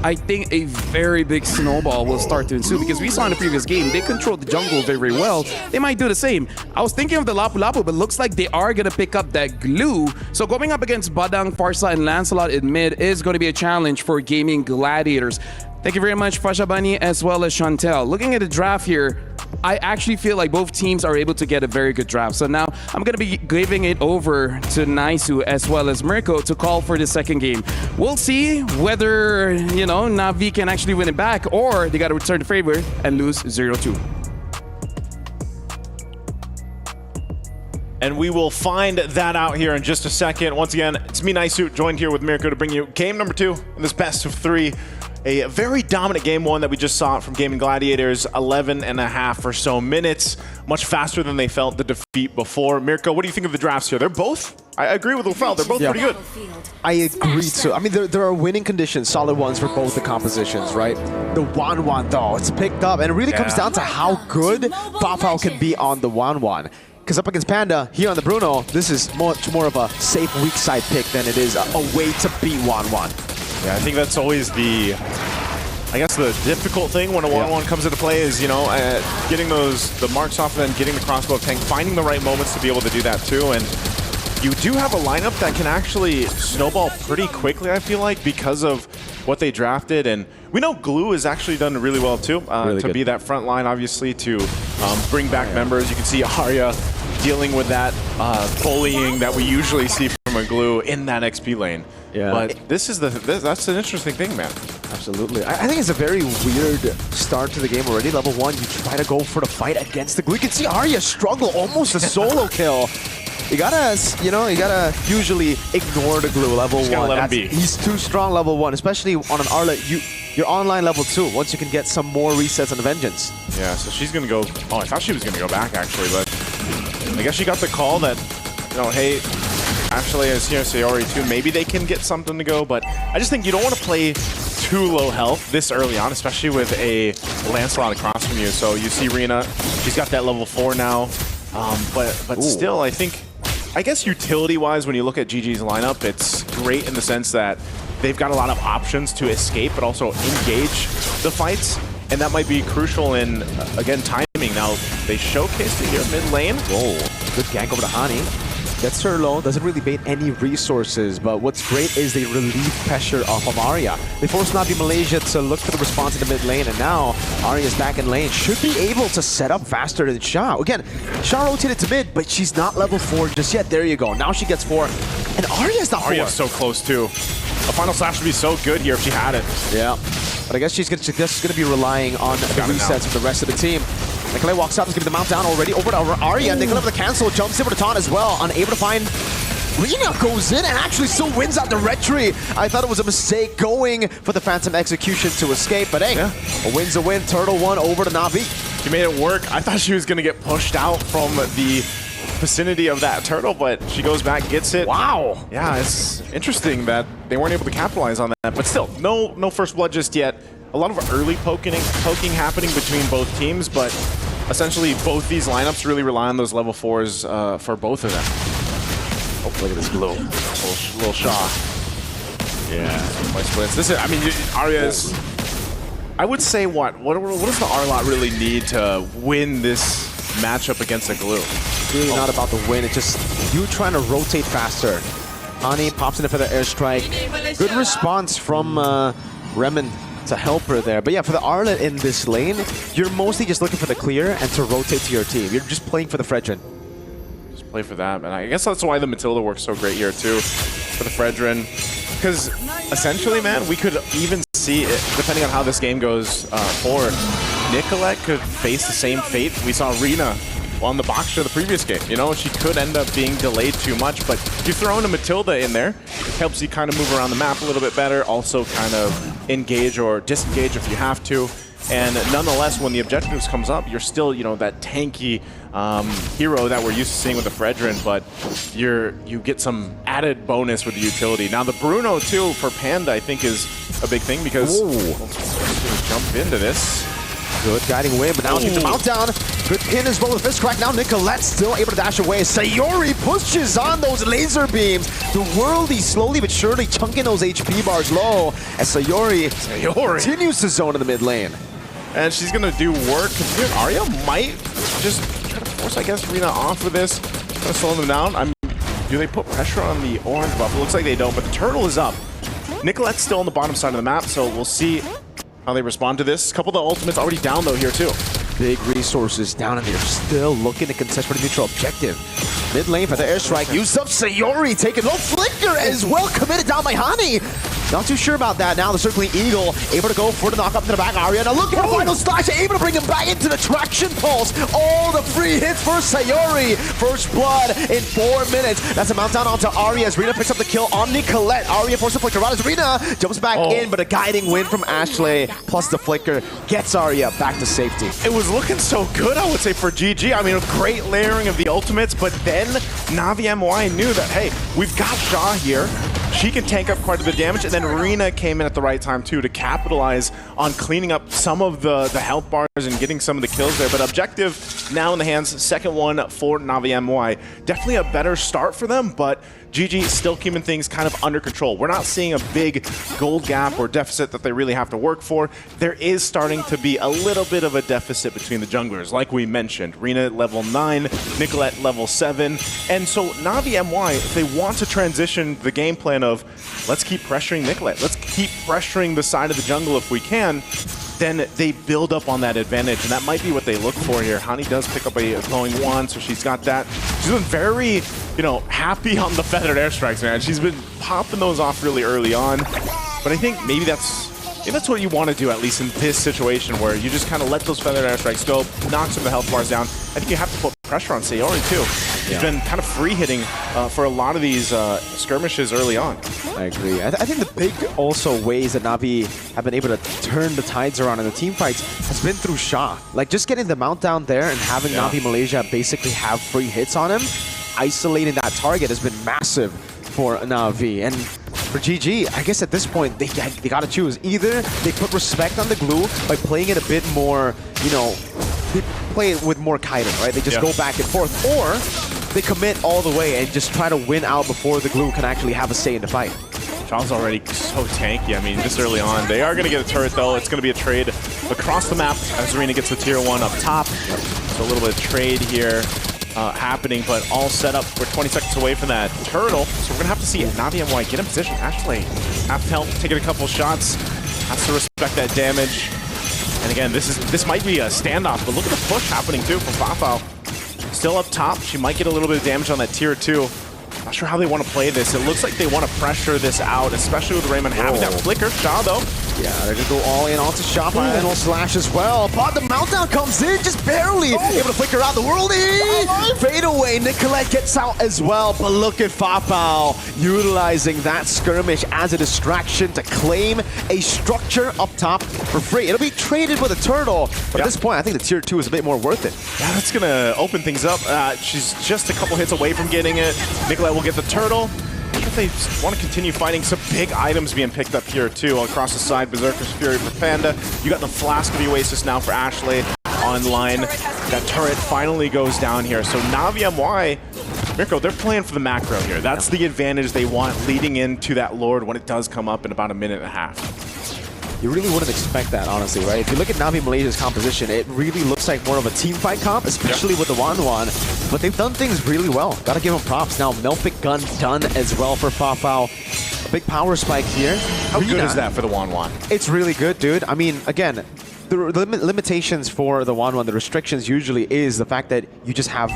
I think a very big snowball will start to ensue, because we saw in the previous game, they controlled the jungle very well. They might do the same. I was thinking of the Lapu Lapu, but looks like they are going to pick up that glue. So going up against Badang, Farsa, and Lancelot in mid is going to be a challenge for Gaimin Gladiators. Thank you very much, Fashabani, as well as Chantel. Looking at the draft here, I actually feel like both teams are able to get a very good draft. So now I'm going to be giving it over to Naisu as well as Mirko to call for the second game. We'll see whether, Navi can actually win it back, or they got to return the favor and lose 0-2. And we will find that out here in just a second. Once again, it's me, Naisu, joined here with Mirko to bring you game number 2 in this best of 3. A very dominant game 1 that we just saw from Gaimin Gladiators, 11.5 or so minutes, much faster than they felt the defeat before. Mirko, what do you think of the drafts here? They're both, I agree with Lufel, they're both pretty good. I agree too. I mean, there are winning conditions, solid ones for both the compositions, right? The 1-1 though, it's picked up, and it really comes down to how good Bafao can be on the 1-1. Because up against Panda, here on the Bruno, this is much more of a safe weak side pick than it is a way to beat 1-1. Yeah, I think that's always the difficult thing when a 1-1 comes into play is, getting the marks off and then getting the crossbow tank, finding the right moments to be able to do that too. And you do have a lineup that can actually snowball pretty quickly, I feel like, because of what they drafted. And we know Glue has actually done really well too, to be that front line, obviously, to bring back members. You can see Arya dealing with that bullying that we usually see from a Glue in that XP lane. Yeah. But that's an interesting thing, man. Absolutely. I think it's a very weird start to the game already. Level 1, you try to go for the fight against the Glue. You can see Arya struggle, almost a solo kill. You gotta usually ignore the Glue level 1. Let him be. He's too strong level 1, especially on an Arla. You're online level 2 once you can get some more resets on the Vengeance. Yeah, so she's gonna go. Oh, I thought she was gonna go back actually, but I guess she got the call that, hey, Ashley is here, Sayori too. Maybe they can get something to go, but I just think you don't want to play too low health this early on, especially with a Lancelot across from you. So you see Rina, she's got that level 4 now, but still, I guess utility-wise, when you look at GG's lineup, it's great in the sense that they've got a lot of options to escape, but also engage the fights, and that might be crucial in, again, timing. Now, they showcased it here mid lane. Whoa, good gank over to Hani. Gets her low, doesn't really bait any resources, but what's great is they relieve pressure off of Arya. They force Navi Malaysia to look for the response in the mid lane, and now Arya's back in lane. Should be able to set up faster than Sha. Again, Sha rotated to mid, but she's not level 4 just yet. There you go. Now she gets 4, and Arya's not 4. Arya's so close too. A final slash would be so good here if she had it. Yeah, but I guess she's just going to be relying on the resets from the rest of the team. Nikolai walks up, is giving the mount down already over to Arya. Nikolai with the cancel, jumps in with a taunt as well. Unable to find... Rina goes in and actually still wins out the red tree. I thought it was a mistake going for the Phantom Execution to escape, but hey, a win's a win. Turtle 1 over to Navi. She made it work. I thought she was going to get pushed out from the vicinity of that turtle, but she goes back, gets it. Wow. Yeah, it's interesting that they weren't able to capitalize on that, but still, no first blood just yet. A lot of early poking happening between both teams, but essentially both these lineups really rely on those level 4s for both of them. Oh, look at this Glue. Little shot. Yeah, splits. This is, Arya's... I would say what does the Arlot really need to win this matchup against a Glue? It's really not about the win, it's just you trying to rotate faster. Ani pops in for the airstrike. Good response from Remen. to help her there. But yeah, for the Arlet in this lane, you're mostly just looking for the clear and to rotate to your team. You're just playing for the Fredrin. Just play for that, and I guess that's why the Matilda works so great here too, for the Fredrin. Because essentially, man, we could even see it, depending on how this game goes forward, Nicolette could face the same fate we saw Rina on the box to the previous game. You know, she could end up being delayed too much, but if you throw in a Matilda in there, it helps you kind of move around the map a little bit better, also kind of engage or disengage if you have to. And nonetheless, when the objectives comes up, you're still, you know, that tanky hero that we're used to seeing with the Fredrin, but you get some added bonus with the utility. Now the Bruno too for Panda I think is a big thing because let's jump into this. Good guiding win, but now keeps the mount down. Good pin as well with the fist crack. Now Nicolette still able to dash away. Sayori pushes on those laser beams. The Worldie slowly but surely chunking those HP bars low as Sayori continues to zone in the mid lane. And she's going to do work. Arya might just try to force, I guess, Rina off of this. Try to slow them down. Do they put pressure on the orange buff? It looks like they don't, but the turtle is up. Nicolette's still on the bottom side of the map, so we'll see how they respond to this. A couple of the ultimates already down, though, here, too. Big resources down, and they're still looking to contest for the neutral objective. Mid lane for the airstrike. Use up Sayori taking low flicker as well. Committed down by Hani. Not too sure about that now. The circling eagle able to go for the knock up to the back. Arya now looking for the final slash. Able to bring him back into the traction pulse. All the free hits for Sayori. First blood in 4 minutes. That's a mount down onto Arya as Rina picks up the kill on Nicolette. Arya forces the flicker out as Rina jumps back in, but a guiding win from Ashley plus the flicker gets Arya back to safety. It was looking so good, I would say, for GG. I mean, a great layering of the ultimates, but then Navi MWI knew that, hey, we've got Shaw here. She can tank up quite a bit of damage, and then Rina came in at the right time, too, to capitalize on cleaning up some of the health bars and getting some of the kills there. But objective now in the hands, second one for Navi MWI. Definitely a better start for them, but GG still keeping things kind of under control. We're not seeing a big gold gap or deficit that they really have to work for. There is starting to be a little bit of a deficit between the junglers, like we mentioned. Rina level 9, Nicolette level 7. And so Navi MWI, if they want to transition the game plan of let's keep pressuring Nicolette, let's keep pressuring the side of the jungle if we can, then they build up on that advantage, and that might be what they look for here. Hani does pick up a glowing wand, so she's got that. She's been very, you know, happy on the feathered airstrikes, man. She's been popping those off really early on, but I think maybe that's what you want to do, at least in this situation, where you just kind of let those feathered airstrikes go, knock some of the health bars down. I think you have to put pressure on Sayori, too. She's been kind of free hitting for a lot of these skirmishes early on. I agree. I think the big also ways that Navi have been able to turn the tides around in the team fights has been through Shah. Like just getting the mount down there and having Navi Malaysia basically have free hits on him, isolating that target has been massive for Navi. And for GG, I guess at this point, they got to choose. Either they put respect on the glue by playing it a bit more, you know, they play it with more kiting, right? They just go back and forth. Or they commit all the way and just try to win out before the glue can actually have a say in the fight. Shaw's already so tanky. I mean, just early on. They are going to get a turret, though. It's going to be a trade across the map as Arena gets the tier 1 up top. So a little bit of trade here happening, but all set up. We're 20 seconds away from that turtle. So we're going to have to see Navi MWI get in position. Actually, half health, taking a couple shots. Has to respect that damage. And again, this might be a standoff, but look at the push happening, too, from Fafao. Still up top. She might get a little bit of damage on that tier 2. Not sure how they want to play this. It looks like they want to pressure this out, especially with Raymond having that flicker. Shaw, though. Yeah, they're going to go all in onto Shaw. Final slash as well. But the meltdown comes in, just barely able to flicker out the worldie. Fade away. Nicolette gets out as well. But look at Fafao utilizing that skirmish as a distraction to claim a structure up top for free. It'll be traded with a turtle. But at this point, I think the tier 2 is a bit more worth it. Yeah, that's going to open things up. She's just a couple hits away from getting it. Nicolette will get the turtle. I wonder if they want to continue fighting. Some big items being picked up here too. Across the side, Berserker's Fury for Panda. You got the Flask of the Oasis now for Ashley online. That turret finally goes down here. So Navi MWI, Mirko, they're playing for the macro here. That's the advantage they want leading into that Lord when it does come up in about a minute and a half. You really wouldn't expect that, honestly, right? If you look at Navi Malaysia's composition, it really looks like more of a team fight comp, especially with the Wan. But they've done things really well. Gotta give them props. Now, Melfic gun done as well for Fafao. Big power spike here. How good is that for the Wan? It's really good, dude. I mean, again, the limitations for the Wan, the restrictions usually is the fact that you just have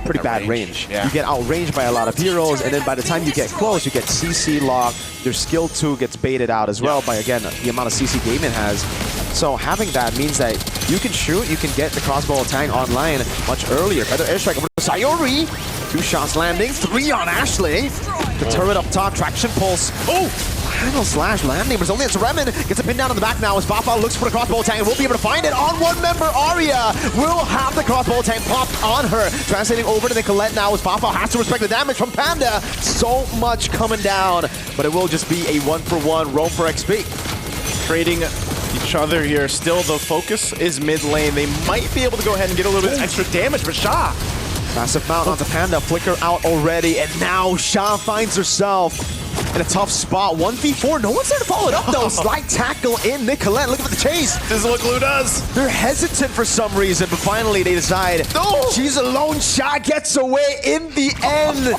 pretty bad range. Yeah. You get outranged by a lot of heroes, and then by the time you get close, you get CC locked. Your skill 2 gets baited out as well by, again, the amount of CC Gaimin has. So having that means that you can shoot, you can get the crossbow attack online much earlier. Feather airstrike over to Sayori. 2 shots landing, 3 on Ashley. The turret up top, traction pulse. Oh! Final slash landing, but it's only it's Remen. Gets a pin down in the back now as Fafa looks for the crossbow tank and won't be able to find it. On one member, Arya will have the crossbow tank popped on her. Translating over to Nicolette now as Fafa has to respect the damage from Panda. So much coming down, but it will just be a 1-for-1 roll for XP. Trading each other here. Still, the focus is mid lane. They might be able to go ahead and get a little bit extra damage, but Sha. Massive mount onto Panda, flicker out already, and now Sha finds herself in a tough spot. 1v4, no one's there to follow it up though. Slight tackle in Nicolette, looking for the chase. This is what Glue does. They're hesitant for some reason, but finally they decide, no, she's alone. Sha gets away in the end.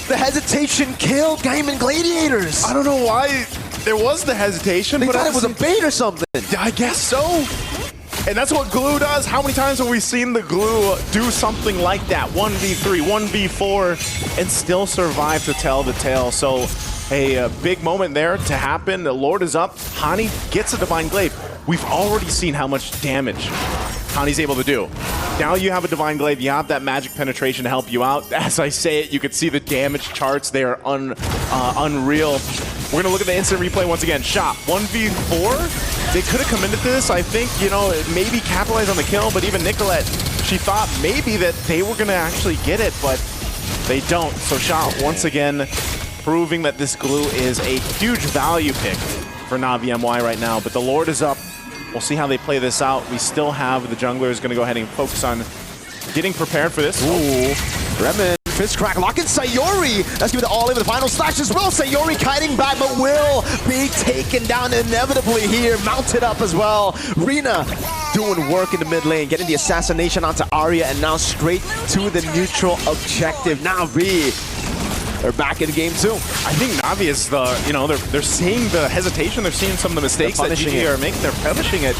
The hesitation killed Gaimin Gladiators. I don't know why there was the hesitation, They but thought it was a bait or something. I guess so. And that's what Glue does. How many times have we seen the Glue do something like that? 1v3, 1v4, and still survive to tell the tale. So a big moment there to happen. The Lord is up. Hani gets a Divine Glaive. We've already seen how much damage Hani's able to do. Now you have a Divine Glaive. You have that magic penetration to help you out. As I say it, you can see the damage charts. They are unreal. We're going to look at the instant replay once again. Shot 1v4. They could have committed to this, I think, you know, maybe capitalize on the kill, but even Nicolette, she thought maybe that they were going to actually get it, but they don't. So Shot, once again, proving that this Glue is a huge value pick for Navi MWI right now. But the Lord is up. We'll see how they play this out. We still have the junglers going to go ahead and focus on getting prepared for this. Ooh, Remen. Fist crack, lock in Sayori. Let's give it all in with the final slash as well. Sayori kiting back, but will be taken down inevitably here. Mounted up as well. Rina doing work in the mid lane, getting the assassination onto Arya, and now straight to the neutral objective. Navi, they're back in game 2. I think Navi is the, you know, they're seeing the hesitation, they're seeing some of the mistakes that GG are making, they're punishing it,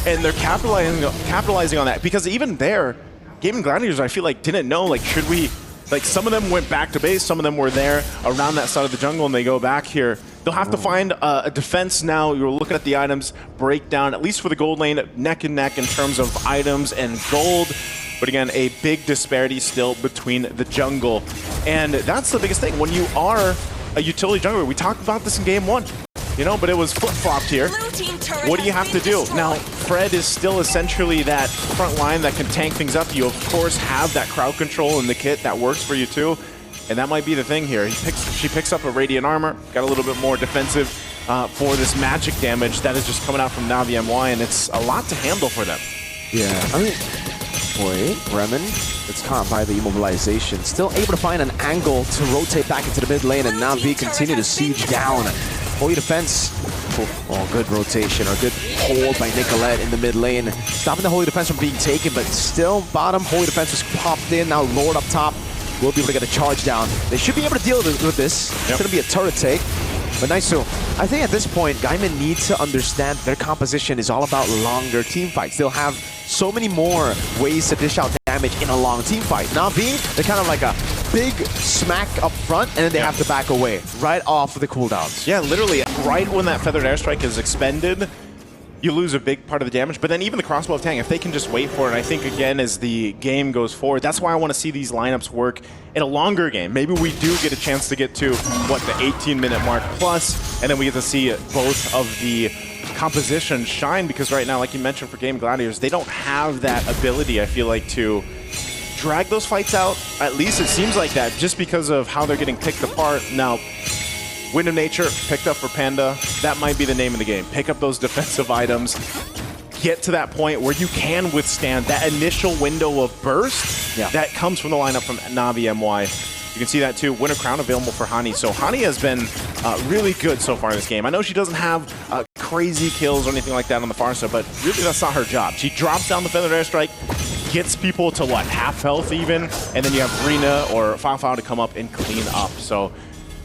and they're capitalizing on that. Because even there, Gaimin Gladiators, I feel like, didn't know, like, should we... Like, some of them went back to base, some of them were there around that side of the jungle, and they go back here. They'll have to find a defense now. You're looking at the items breakdown, at least for the gold lane, neck and neck in terms of items and gold. But again, a big disparity still between the jungle. And that's the biggest thing. When you are a utility jungler, we talked about this in game 1. You know, but it was flip-flopped here. What do you have to do? Now, Fred is still essentially that front line that can tank things up. You, of course, have that crowd control in the kit that works for you, too. And that might be the thing here. She picks up a Radiant Armor, got a little bit more defensive for this magic damage that is just coming out from Navi MWI, and it's a lot to handle for them. Yeah, I mean, wait, Remen, it's caught by the immobilization. Still able to find an angle to rotate back into the mid lane, and Navi continue to siege down. Holy defense. Oh, good rotation, or good hold by Nicolette in the mid lane. Stopping the Holy Defense from being taken, but still bottom. Holy Defense was popped in. Now Lord up top will be able to get a charge down. They should be able to deal with this. Yep. It's going to be a turret take. But nice. So I think at this point, Gaimin needs to understand their composition is all about longer team fights. They'll have so many more ways to dish out damage in a long team fight. Navi, they're kind of like a big smack up front, and then they have to back away right off of the cooldowns. Yeah, literally, right when that Feathered Airstrike is expended, you lose a big part of the damage. But then even the Crossbow Tang, if they can just wait for it, I think, again, as the game goes forward, that's why I want to see these lineups work in a longer game. Maybe we do get a chance to get to, what, the 18-minute mark plus, and then we get to see both of the compositions shine, because right now, like you mentioned for Gaimin Gladiators, they don't have that ability, I feel like, to drag those fights out. At least it seems like that, just because of how they're getting picked apart. Now, Wind of Nature picked up for Panda. That might be the name of the game. Pick up those defensive items. Get to that point where you can withstand that initial window of burst that comes from the lineup from Navi MWI. You can see that too. Winter Crown available for Hani. So Hani has been really good so far in this game. I know she doesn't have crazy kills or anything like that on the far side, but really that's not her job. She drops down the Feathered Airstrike, gets people to, what, half health even, and then you have Rina or Fafao to come up and clean up. So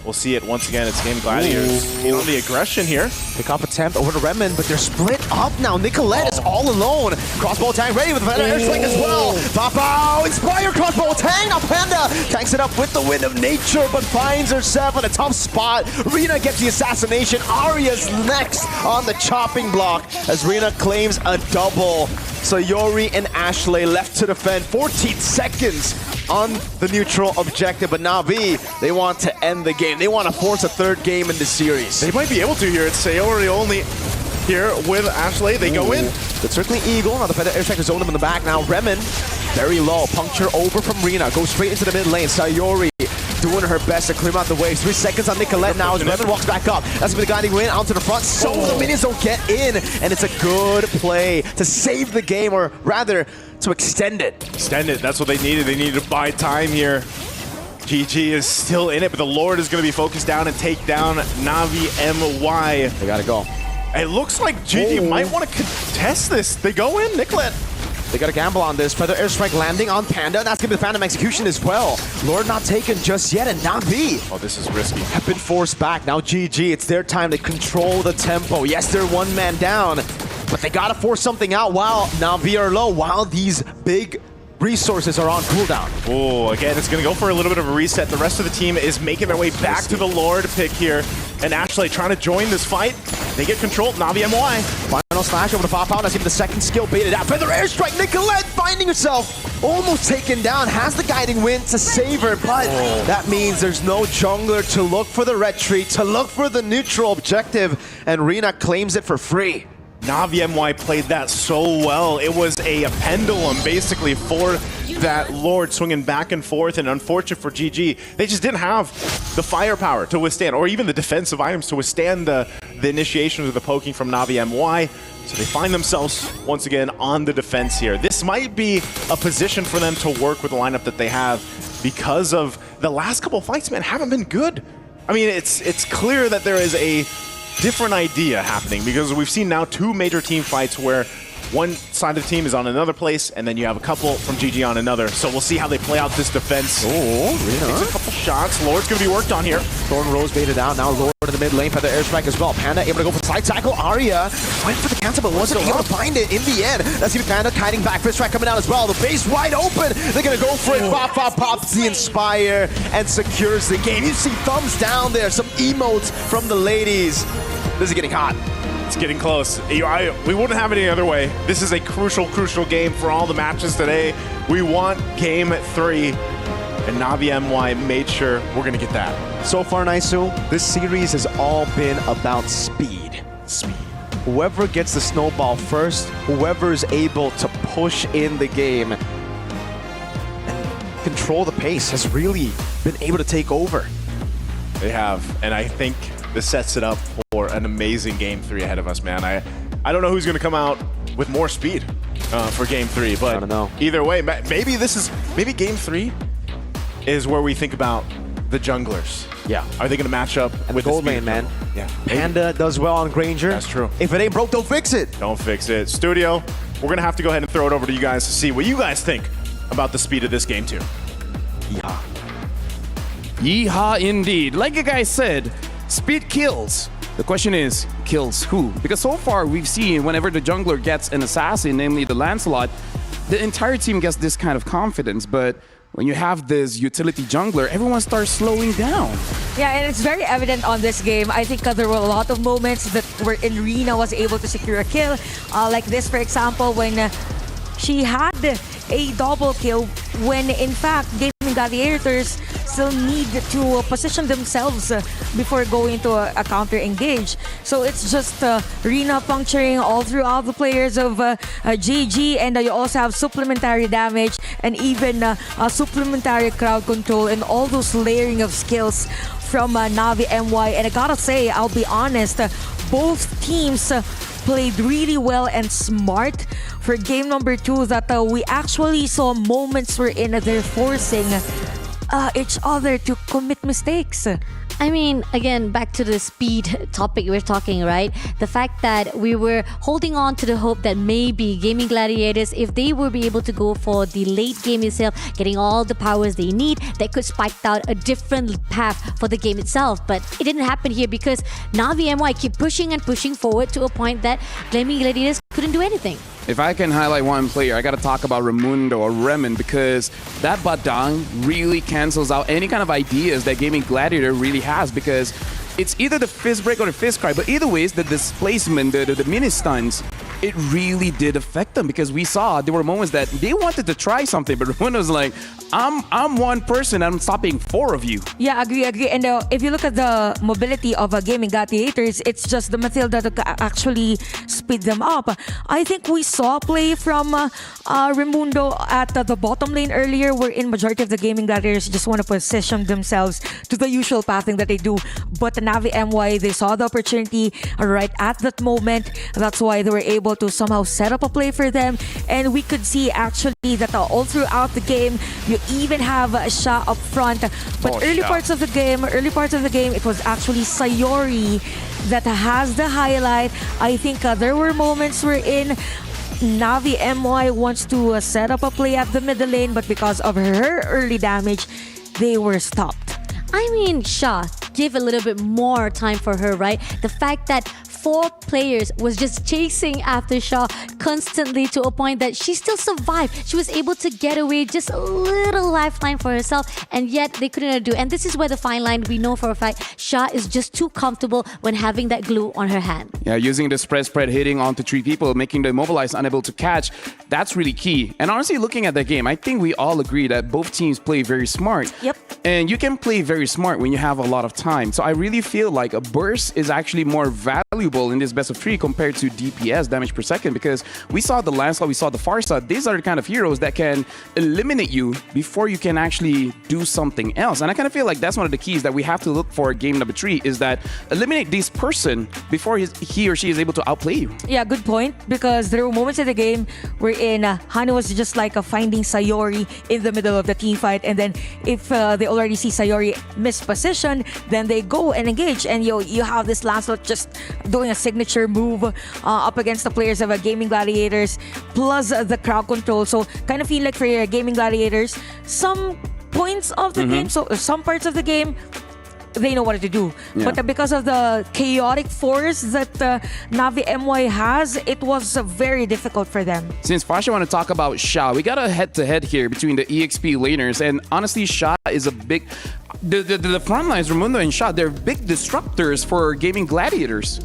we'll see it once again. It's Gaimin Gladiators. You know, the aggression here. Pick up attempt over to Redmond, but they're split up now. Nicolette is all alone. Crossbow Tang ready with the airstrike as well. Papa inspired crossbow Tang. Now Panda tanks it up with the wind of nature, but finds herself in a tough spot. Rina gets the assassination. Arya's next on the chopping block as Rina claims a double. So Yori and Ashley left to defend 14 seconds on the neutral objective, but Na'Vi, they want to end the game. They want to force a third game in the series. They might be able to here. It's Sayori only here with Ashley. They go in. But certainly Eagle. Now the Fed airstrike has zoned him in the back. Now Remen, very low. Puncture over from Rina. Goes straight into the mid lane. Sayori doing her best to clear out the waves. 3 seconds on Nicolette now as Remen walks back up. That's going to be the guiding win onto the front. So the minions don't get in. And it's a good play to save the game, or rather, to extend it. Extend it. That's what they needed. They needed to buy time here. GG is still in it, but the Lord is going to be focused down and take down Navi MY. They got to go. It looks like GG might want to contest this. They go in, Nicolette. They got to gamble on this. Feather airstrike landing on Panda. That's going to be the Phantom execution as well. Lord not taken just yet, and Navi Oh, this is risky. have been forced back. Now GG, it's their time to control the tempo. Yes, they're one man down, but they got to force something out while Navi are low, while these big resources are on cooldown. Oh, again, it's going to go for a little bit of a reset. The rest of the team is making their way back to the Lord pick here. And Ashley trying to join this fight. They get control. Navi MY. Final slash over to Pop Out. That's even the second skill baited out. Feather airstrike. Nicolette finding herself almost taken down. Has the guiding wind to save her, but that means there's no jungler to look for the retreat, to look for the neutral objective, and Rina claims it for free. Navi MY played that so well. It was a pendulum basically for that Lord swinging back and forth, and unfortunate for GG, they just didn't have the firepower to withstand, or even the defensive items to withstand the initiations or the poking from Navi MY. So they find themselves once again on the defense here. This might be a position for them to work with the lineup that they have, because of the last couple fights, man, haven't been good. I mean, it's clear that there is a different idea happening, because we've seen now 2 major team fights where one side of the team is on another place, and then you have a couple from GG on another. So we'll see how they play out this defense. Rina Takes a couple shots. Lord's going to be worked on here. Thorn Rose baited out. Now Lord in the mid lane for the airstrike as well. Panda able to go for side tackle. Arya went for the cancel, but wasn't able to find it in the end. Let's see Panda kiting back. Fist strike coming out as well. The base wide open. They're going to go for it. Pop, pop, pops the Inspire and secures the game. You see thumbs down there. Some emotes from the ladies. This is getting hot. It's getting close. We wouldn't have it any other way. This is a crucial, crucial game for all the matches today. We want game 3, and Navi MY made sure we're going to get that. So far, Naisu, this series has all been about speed. Speed. Whoever gets the snowball first, whoever is able to push in the game and control the pace has really been able to take over. They have, and I think this sets it up for an amazing game 3 ahead of us, man. I don't know who's going to come out with more speed for game 3, but I don't know. Either way, maybe game 3 is where we think about the junglers. Yeah. Are they going to match up And with the gold speed lane, man. Yeah. Panda does well on Granger. That's true. If it ain't broke, don't fix it. Don't fix it. Studio, we're going to have to go ahead and throw it over to you guys to see what you guys think about the speed of this game 2. Yeah. Yeehaw indeed. Like you guys said, speed kills. The question is, kills who? Because so far we've seen whenever the jungler gets an assassin, namely the Lancelot, the entire team gets this kind of confidence. But when you have this utility jungler, everyone starts slowing down. Yeah, and it's very evident on this game. I think there were a lot of moments that wherein Rina was able to secure a kill. Like this, for example, when she had a double kill, when in fact Gaimin Gladiators still need to position themselves before going to a counter engage. So it's just Rina puncturing all throughout the players of GG, and you also have supplementary damage and even supplementary crowd control and all those layering of skills from Navi MY. And I gotta say, I'll be honest, both teams played really well and smart for game number 2, that we actually saw moments wherein they're forcing each other to commit mistakes. I mean, again, back to the speed topic we're talking, right? The fact that we were holding on to the hope that maybe Gaimin Gladiators, if they will be able to go for the late game itself, getting all the powers they need, they could spike out a different path for the game itself. But it didn't happen here because Navi MY keep pushing and pushing forward to a point that Gaimin Gladiators couldn't do anything. If I can highlight one player, I got to talk about Raimundo or Remen, because that Badang really cancels out any kind of ideas that Gaimin Gladiator really has, because it's either the fist break or the fist cry, but either ways, the displacement, the mini stuns, it really did affect them, because we saw there were moments that they wanted to try something, but Raimundo's like, I'm one person, I'm stopping 4 of you. Yeah, agree. And if you look at the mobility of Gaimin Gladiators, it's just the Matilda that actually speed them up. I think we saw play from Raimundo at the bottom lane earlier, wherein majority of the Gaimin Gladiators just want to position themselves to the usual pathing that they do. But the Navi MY, they saw the opportunity right at that moment. That's why they were able to somehow set up a play for them. And we could see actually that all throughout the game, you even have Sha up front. But early parts of the game, it was actually Sayori that has the highlight. I think there were moments wherein Navi MY wants to set up a play at the middle lane, but because of her early damage, they were stopped. I mean, Sha, give a little bit more time for her, right? The fact that 4 players was just chasing after Sha constantly to a point that she still survived. She was able to get away, just a little lifeline for herself, and yet they couldn't do. And this is where the fine line, we know for a fact, Sha is just too comfortable when having that glue on her hand. Yeah, using the spread hitting onto 3 people, making the immobilized unable to catch, that's really key. And honestly, looking at the game, I think we all agree that both teams play very smart. Yep. And you can play very smart when you have a lot of time. So I really feel like a burst is actually more valuable in this best of 3 compared to DPS, damage per second, because we saw the Lancelot, we saw the Farsa. These are the kind of heroes that can eliminate you before you can actually do something else. And I kind of feel like that's one of the keys that we have to look for game number 3, is that eliminate this person before he or she is able to outplay you. Yeah, good point, because there were moments in the game wherein Hani was just like finding Sayori in the middle of the team fight, and then if they already see Sayori mispositioned, then they go and engage, and you have this Lancelot just doing a signature move up against the players of Gaimin Gladiators, plus the crowd control. So kind of feel like for Gaimin Gladiators, some points of the game, so some parts of the game, they know what to do. Yeah. But because of the chaotic force that Navi MY has, it was very difficult for them. Since Fasha want to talk about Sha, we got a head-to-head here between the EXP laners, and honestly, Sha is a big... The front lines, Raimundo and Sha, they're big disruptors for Gaimin Gladiators.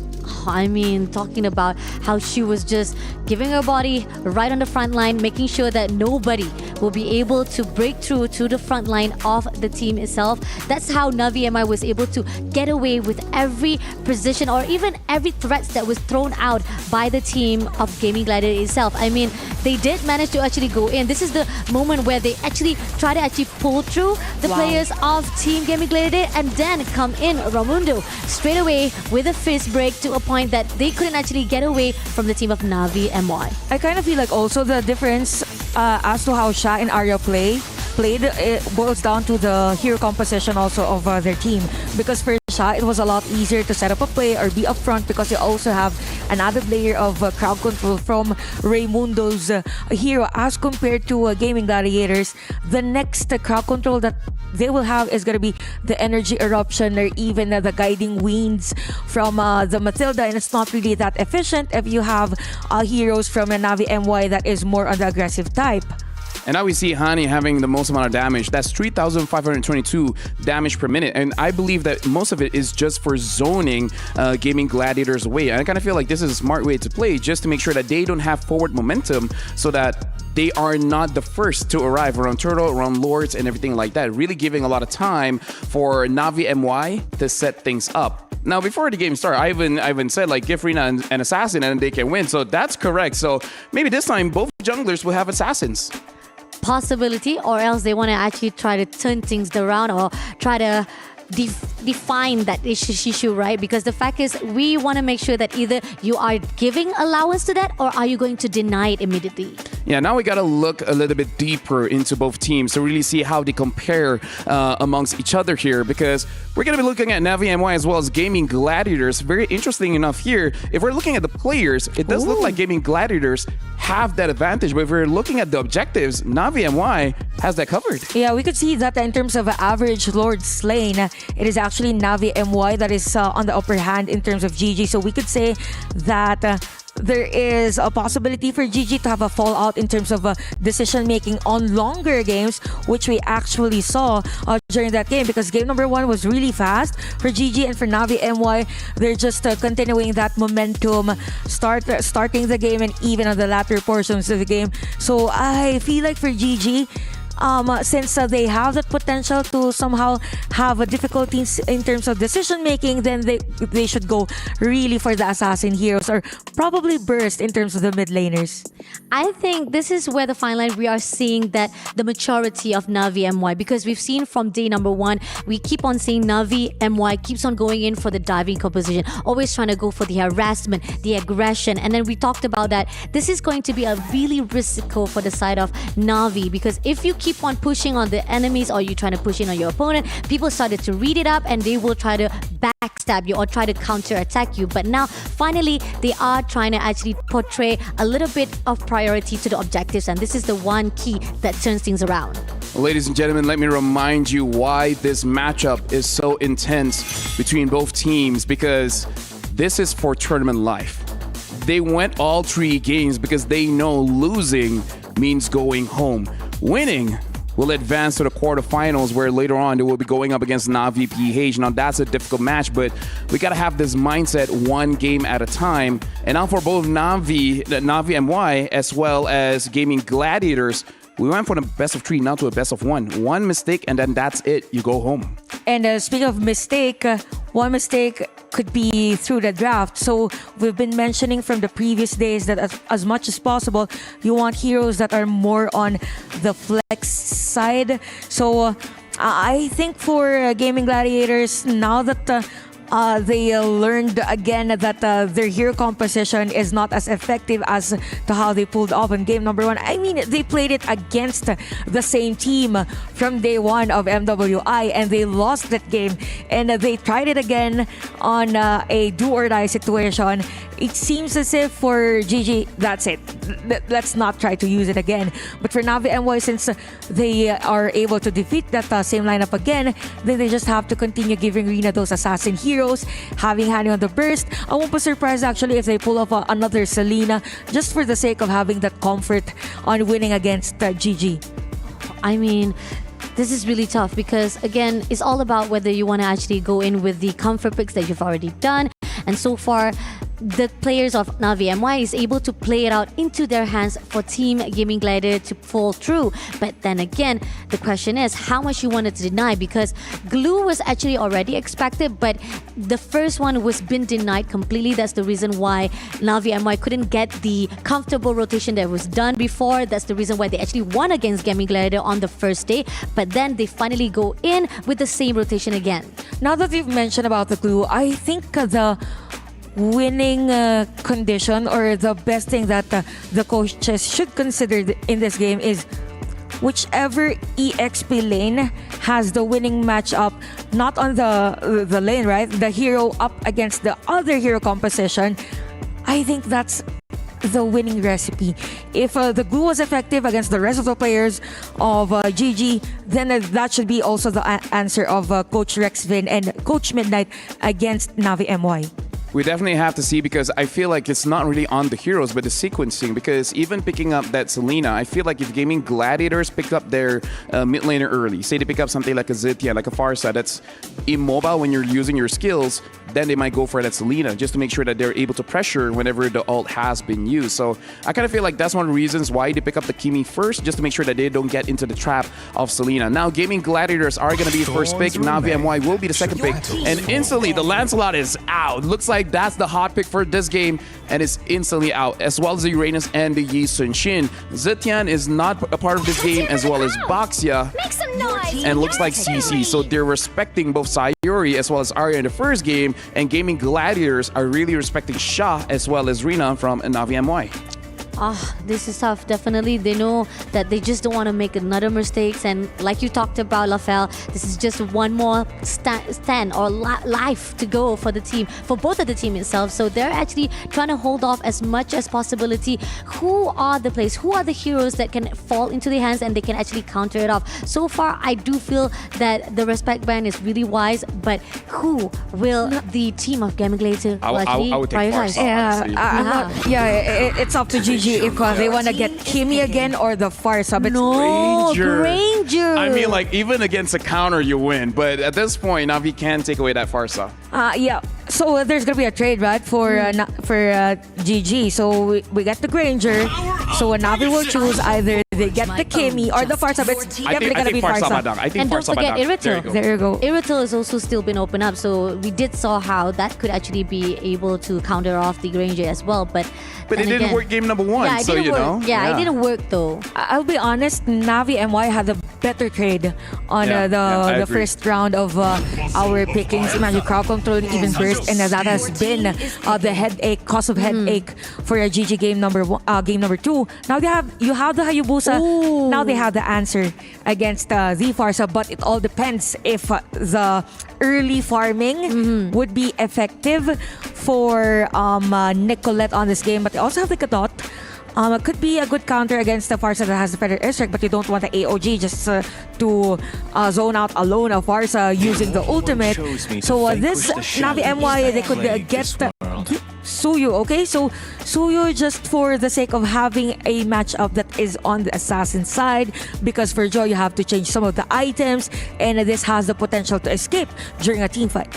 I mean, talking about how she was just giving her body right on the front line, making sure that nobody will be able to break through to the front line of the team itself. That's how Navi MI was able to get away with every position or even every threat that was thrown out by the team of Gaimin Gladiator itself. I mean, they did manage to actually go in. This is the moment where they actually try to pull through the players of Team Gaimin Gladiator, and then come in Raimundo straight away with a fist break to a point that they couldn't actually get away from the team of Navi MY. I kind of feel like also the difference as to how Sha and Arya played, it boils down to the hero composition also of their team. Because for Sha, it was a lot easier to set up a play or be up front because you also have an added layer of crowd control from Raimundo's hero as compared to Gaimin Gladiators. The next crowd control that they will have is going to be the energy eruption or even the guiding winds from the Matilda, and it's not really that efficient if you have heroes from a Navi MY that is more on the aggressive type. And now we see Hani having the most amount of damage. That's 3,522 damage per minute. And I believe that most of it is just for zoning Gaimin Gladiators away. And I kind of feel like this is a smart way to play, just to make sure that they don't have forward momentum so that they are not the first to arrive around Turtle, around Lords, and everything like that. Really giving a lot of time for Navi MY to set things up. Now, before the game started, Ivan said, like, give Rina an assassin and they can win. So that's correct. So maybe this time both junglers will have assassins. Possibility, or else they want to actually try to turn things around or try to define that issue, right? Because the fact is, we want to make sure that either you are giving allowance to that or are you going to deny it immediately. yeah, now we got to look a little bit deeper into both teams to really see how they compare amongst each other here, because we're going to be looking at Navi MY as well as Gaimin Gladiators. Very interesting enough here, if we're looking at the players, it does look like Gaimin Gladiators have that advantage, but if we're looking at the objectives, Navi MY has that covered. Yeah, we could see that in terms of average Lord Slain, it is actually Navi MY that is on the upper hand in terms of GG. So we could say that there is a possibility for GG to have a fallout in terms of decision making on longer games, which we actually saw during that game, because game number 1 was really fast for GG, and for Navi MY, they're just continuing that momentum, starting the game and even on the latter portions of the game. So I feel like for GG, since they have that potential to somehow have difficulties in terms of decision making, then they should go really for the assassin heroes, or probably burst in terms of the mid laners. I think this is where the fine line we are seeing that the maturity of Navi MY, because we've seen from day number 1, we keep on seeing Navi MY keeps on going in for the diving composition, always trying to go for the harassment, the aggression, and then we talked about that this is going to be a really risky for the side of Navi, because if you keep on pushing on the enemies or you trying to push in on your opponent, people started to read it up and they will try to backstab you or try to counter attack you. But now finally they are trying to actually portray a little bit of priority to the objectives, and this is the one key that turns things around. Ladies and gentlemen, let me remind you why this matchup is so intense between both teams, because this is for tournament life. They went all 3 games because they know losing means going home. Winning will advance to the quarterfinals, where later on they will be going up against Navi PH. Now that's a difficult match, but we gotta have this mindset one game at a time. And now for both Navi MY as well as Gaimin Gladiators, we went from a best of 3 now to a best of 1. One mistake and then that's it. You go home. And speaking of mistake, one mistake could be through the draft. So we've been mentioning from the previous days that as much as possible, you want heroes that are more on the flex side. So I think for Gaimin Gladiators, now that they learned again that their hero composition is not as effective as to how they pulled off in game number 1. I mean, they played it against the same team from day 1 of MWI and they lost that game, and they tried it again on a do or die situation. It seems as if for GG, that's it. Let's not try to use it again. But for Navi MY, since they are able to defeat that same lineup again, then they just have to continue giving Rina those assassin heroes, having Hani on the burst. I won't be surprised actually if they pull off another Selena, just for the sake of having that comfort on winning against GG. I mean, this is really tough because, again, it's all about whether you want to actually go in with the comfort picks that you've already done. And so far, the players of Navi MY is able to play it out into their hands for Team Gaimin Gladiator to fall through. But then again, the question is how much you wanted to deny, because glue was actually already expected, but the first one was been denied completely. That's the reason why Navi MY couldn't get the comfortable rotation that was done before. That's the reason why they actually won against Gaimin Gladiator on the first day. But then they finally go in with the same rotation again. Now that we've mentioned about the glue, I think the winning condition, or the best thing that the coaches should consider in this game, is whichever EXP lane has the winning matchup, not on the lane, right? The hero up against the other hero composition. I think that's the winning recipe. If the glue was effective against the rest of the players of GG, then that should be also the answer of Coach Rexvin and Coach Midnight against Navi MY. We definitely have to see, because I feel like it's not really on the heroes, but the sequencing. Because even picking up that Selena, I feel like if Gaimin Gladiators pick up their mid laner early, say they pick up something like a Zithia, like a Farsa, that's immobile when you're using your skills, then they might go for that Selena just to make sure that they're able to pressure whenever the ult has been used. So I kind of feel like that's one of the reasons why they pick up the Kimi first, just to make sure that they don't get into the trap of Selena. Now, Gaimin Gladiators are going to be the first pick. Navi MY will be the second pick. And instantly, the Lancelot is out. Looks like that's the hot pick for this game, and it's instantly out, as well as the Uranus and the Yi Sun Shin. Zetian is not a part of this game, as well as Baxia, and looks like CC. So they're respecting both Sayuri as well as Arya in the first game, and Gaimin Gladiators are really respecting Shah as well as Rina from Navi MY. This is tough. Definitely, they know that they just don't want to make another mistakes. And like you talked about, Lafel, this is just one more stand or life to go for the team, for both of the team itself. So they're actually trying to hold off as much as possibility. Who are the players? Who are the heroes that can fall into their hands and they can actually counter it off? So far, I do feel that the respect ban is really wise. But who will the team of Gaimin Gladiators actually I would take prioritize? It's up to GG if they want to get Kimi again or the Farsa. But No, Granger. Granger. I mean, like, even against a counter, you win. But at this point, Navi can take away that Farsa. yeah. So there's gonna be a trade, right, for GG. So we get the Granger. So Navi will choose either they get the Kimi or the Farsa. But it's definitely gonna be Farsa Farsa. Badang. I think And don't Farsa forget Badang. Irrital. There you go. Irrital has also still been opened up, so we did saw how that could actually be able to counter off the Granger as well. But But it then didn't again- work game number one, Yeah, it so didn't you work. know. Yeah, it didn't work though. I'll be honest, Navi MY had a better trade on I the agree. first round of our pickings. Imagine crowd control and even burst, and that has been the cause of headache for a GG game number two. Now you have the Hayabusa. Ooh. Now they have the answer against the Farsa, but it all depends if the early farming would be effective for Nicolette on this game. But they also have the Kadot. It could be a good counter against the Farsa that has the better airstrike, but you don't want the AOG just to zone out alone a Farsa using the ultimate. So this Navi MY, they could get Suyu, okay? So Suyu, just for the sake of having a matchup that is on the assassin side, because for Joy you have to change some of the items, and this has the potential to escape during a team fight.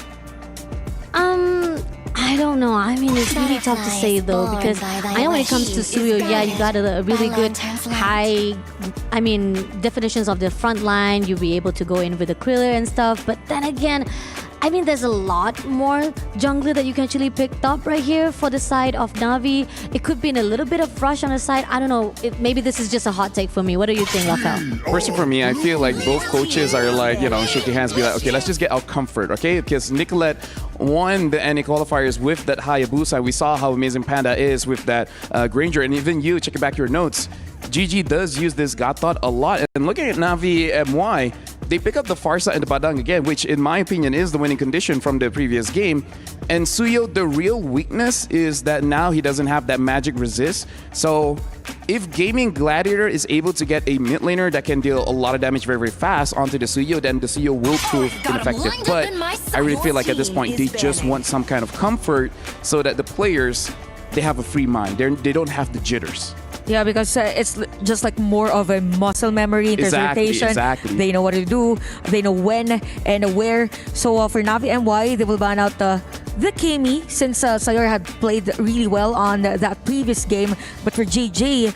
I don't know. I mean, it's really tough to say though, because I know when it comes to Suyo, yeah, you got a really good high, definitions of the front line. You'll be able to go in with the Kriller and stuff. But then again, I mean, there's a lot more jungler that you can actually pick up right here for the side of Navi. It could be in a little bit of rush on the side. I don't know. Maybe this is just a hot take for me. What do you think, Rafael? Personally, for me, I feel like both coaches are like, shaking hands, be like, okay, let's just get our comfort, okay? Because Nicolette won the NA qualifiers with that Hayabusa. We saw how amazing Panda is with that Granger. And even you, checking back your notes, GG does use this God Thought a lot. And looking at Navi MY, they pick up the Farsa and the Badang again, which in my opinion is the winning condition from the previous game. And Suyo, the real weakness is that now he doesn't have that magic resist. So if Gaimin Gladiator is able to get a mid laner that can deal a lot of damage very, very fast onto the Suyo, then the Suyo will prove ineffective. But I really feel like at this point, they just want some kind of comfort so that the players, they have a free mind. They don't have the jitters. Yeah, because it's just like more of a muscle memory in terms of rotation. Exactly. They know what to do. They know when and where. So for Navi MY, they will ban out the Kimi, since Sayor had played really well on that previous game. But for GG,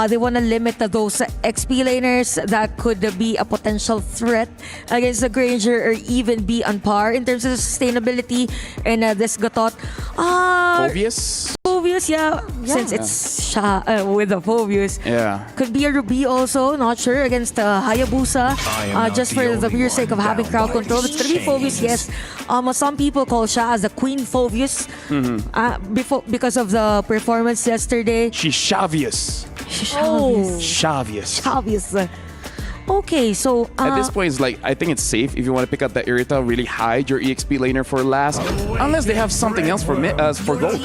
they want to limit those XP laners that could be a potential threat against the Granger or even be on par in terms of sustainability. And this Gatot, Phoveus, yeah. Since it's with the Phoveus. Yeah. Could be a Ruby also, not sure, against Hayabusa. Just for the mere sake of having crowd control. It's going to be Phoveus, yes. Some people call Sha as the Queen Phoveus because of the performance yesterday. She's Shavius. Shavius. Obvious. Okay, so At this point, it's like, I think it's safe if you want to pick up the Irita, really hide your EXP laner for last, unless they have something else for gold.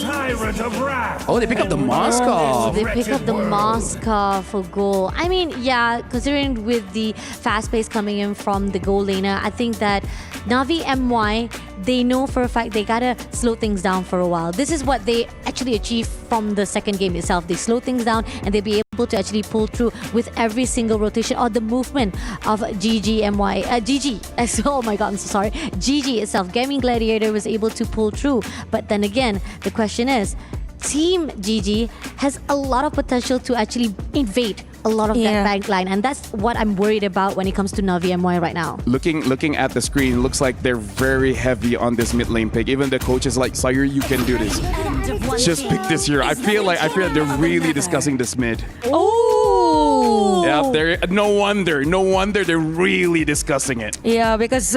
Oh, they pick up the Moskov. They pick up the Moskov for goal. I mean, yeah, considering with the fast pace coming in from the goal laner, I think that Navi MY, they know for a fact they gotta slow things down for a while. This is what they actually achieved from the second game itself. They slow things down and they'll be able to actually pull through with every single rotation or the movement of GG. Oh my god, I'm so sorry. GG itself, Gaimin Gladiator was able to pull through. But then again, the question is, Team GG has a lot of potential to actually invade a lot of that back line, and that's what I'm worried about when it comes to Navi MY right now. Looking at the screen, looks like they're very heavy on this mid lane pick. Even the coach is like, Sayer, you can do this. Just pick this here. I feel like they're really discussing this mid. Oh! Yeah, no wonder they're really discussing it. Yeah, because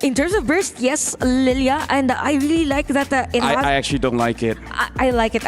in terms of burst, yes, Lilia, and I really like that. I actually don't like it. I like it.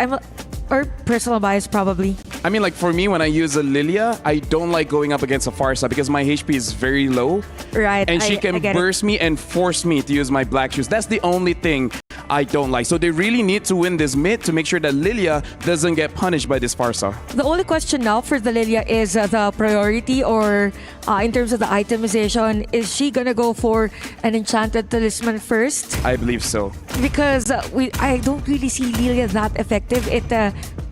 Or personal bias probably. I mean, like, for me, when I use a Lilia, I don't like going up against a Pharsa because my HP is very low. Right. And she can burst me and force me to use my black shoes. That's the only thing I don't like. So they really need to win this mid to make sure that Lilia doesn't get punished by this Pharsa. The only question now for the Lilia is the priority, or in terms of the itemization, is she gonna go for an enchanted talisman first? I believe so. Because I don't really see Lilia that effective.